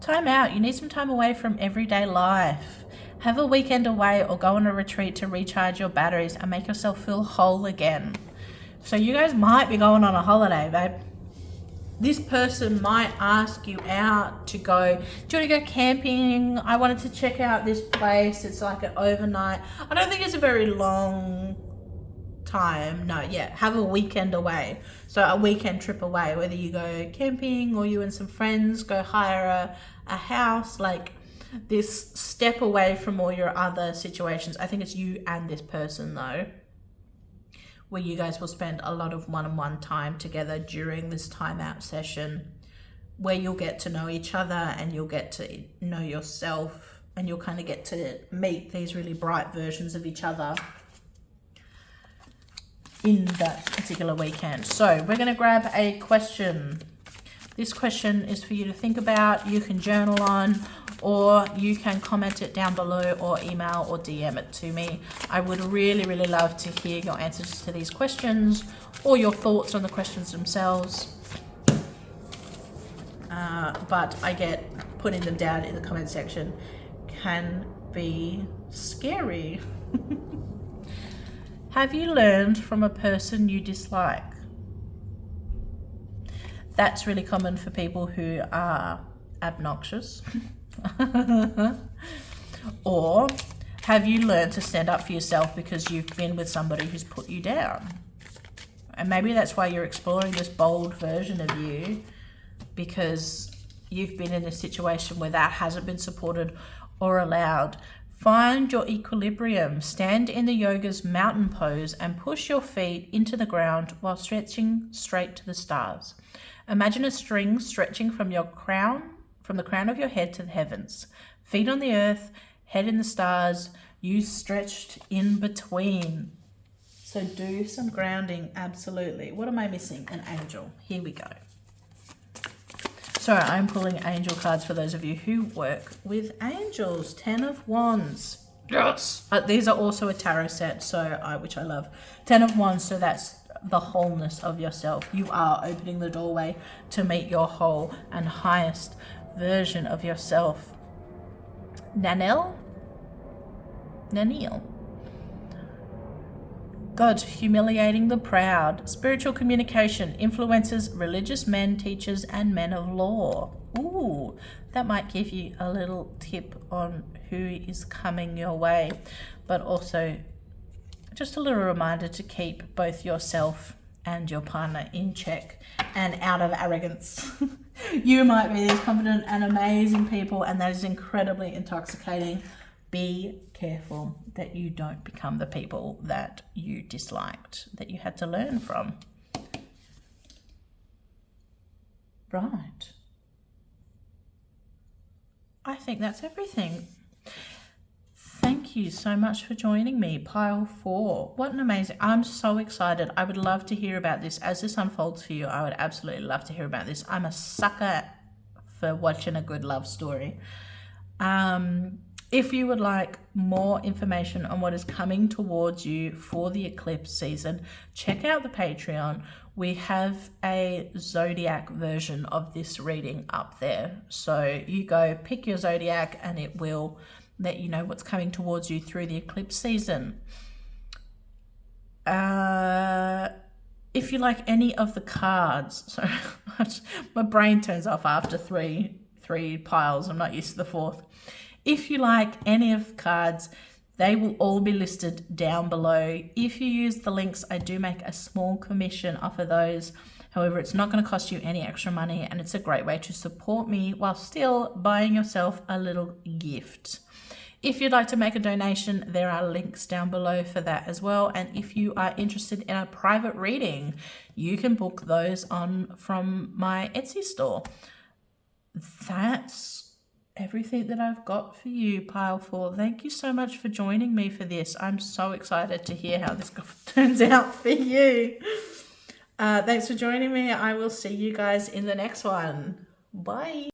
Time out. You need some time away from everyday life. Have a weekend away or go on a retreat to recharge your batteries and make yourself feel whole again. So you guys might be going on a holiday, babe. This person might ask you out to go, do you want to go camping? I wanted to check out this place. It's like an overnight. I don't think it's a very long time. No, yeah, have a weekend away. So a weekend trip away, whether you go camping or you and some friends go hire a house, like this step away from all your other situations. I think it's you and this person though, where you guys will spend a lot of one-on-one time together during this time out session, where you'll get to know each other and you'll get to know yourself and you'll kind of get to meet these really bright versions of each other in that particular weekend. So we're going to grab a question. This question is for you to think about. You can journal on, or you can comment it down below or email or DM it to me. I would really, really love to hear your answers to these questions or your thoughts on the questions themselves. But I get putting them down in the comment section can be scary. Have you learned from a person you dislike? That's really common for people who are obnoxious. Or have you learned to stand up for yourself because you've been with somebody who's put you down? And maybe that's why you're exploring this bold version of you, because you've been in a situation where that hasn't been supported or allowed. Find your equilibrium. Stand in the yoga's mountain pose and push your feet into the ground while stretching straight to the stars. Imagine a string stretching from the crown of your head to the heavens. Feet on the earth, head in the stars, you stretched in between. So do some grounding, absolutely. What am I missing? An angel. Here we go. So I'm pulling angel cards for those of you who work with angels. 10 of Wands. Yes. These are also a tarot set, which I love. 10 of Wands, so that's the wholeness of yourself. You are opening the doorway to meet your whole and highest version of yourself. Nanil. God, humiliating the proud. Spiritual communication influences religious men, teachers, and men of law. Ooh, that might give you a little tip on who is coming your way, but also just a little reminder to keep both yourself and your partner in check and out of arrogance. You might be these confident and amazing people, and that is incredibly intoxicating. Be careful that you don't become the people that you disliked, that you had to learn from. Right. I think that's everything. Thank you so much for joining me. Pile 4. What an amazing... I'm so excited. I would love to hear about this. As this unfolds for you, I would absolutely love to hear about this. I'm a sucker for watching a good love story. If you would like more information on what is coming towards you for the eclipse season, check out the Patreon. We have a zodiac version of this reading up there. So you go pick your zodiac and it will let you know what's coming towards you through the eclipse season. If you like any of the cards, so my brain turns off after three piles. I'm not used to the fourth. If you like any of the cards, they will all be listed down below. If you use the links, I do make a small commission off of those. However, it's not going to cost you any extra money, and it's a great way to support me while still buying yourself a little gift. If you'd like to make a donation, there are links down below for that as well. And if you are interested in a private reading, you can book those on from my Etsy store. That's everything that I've got for you, Pile 4. Thank you so much for joining me for this. I'm so excited to hear how this turns out for you. Thanks for joining me. I will see you guys in the next one. Bye.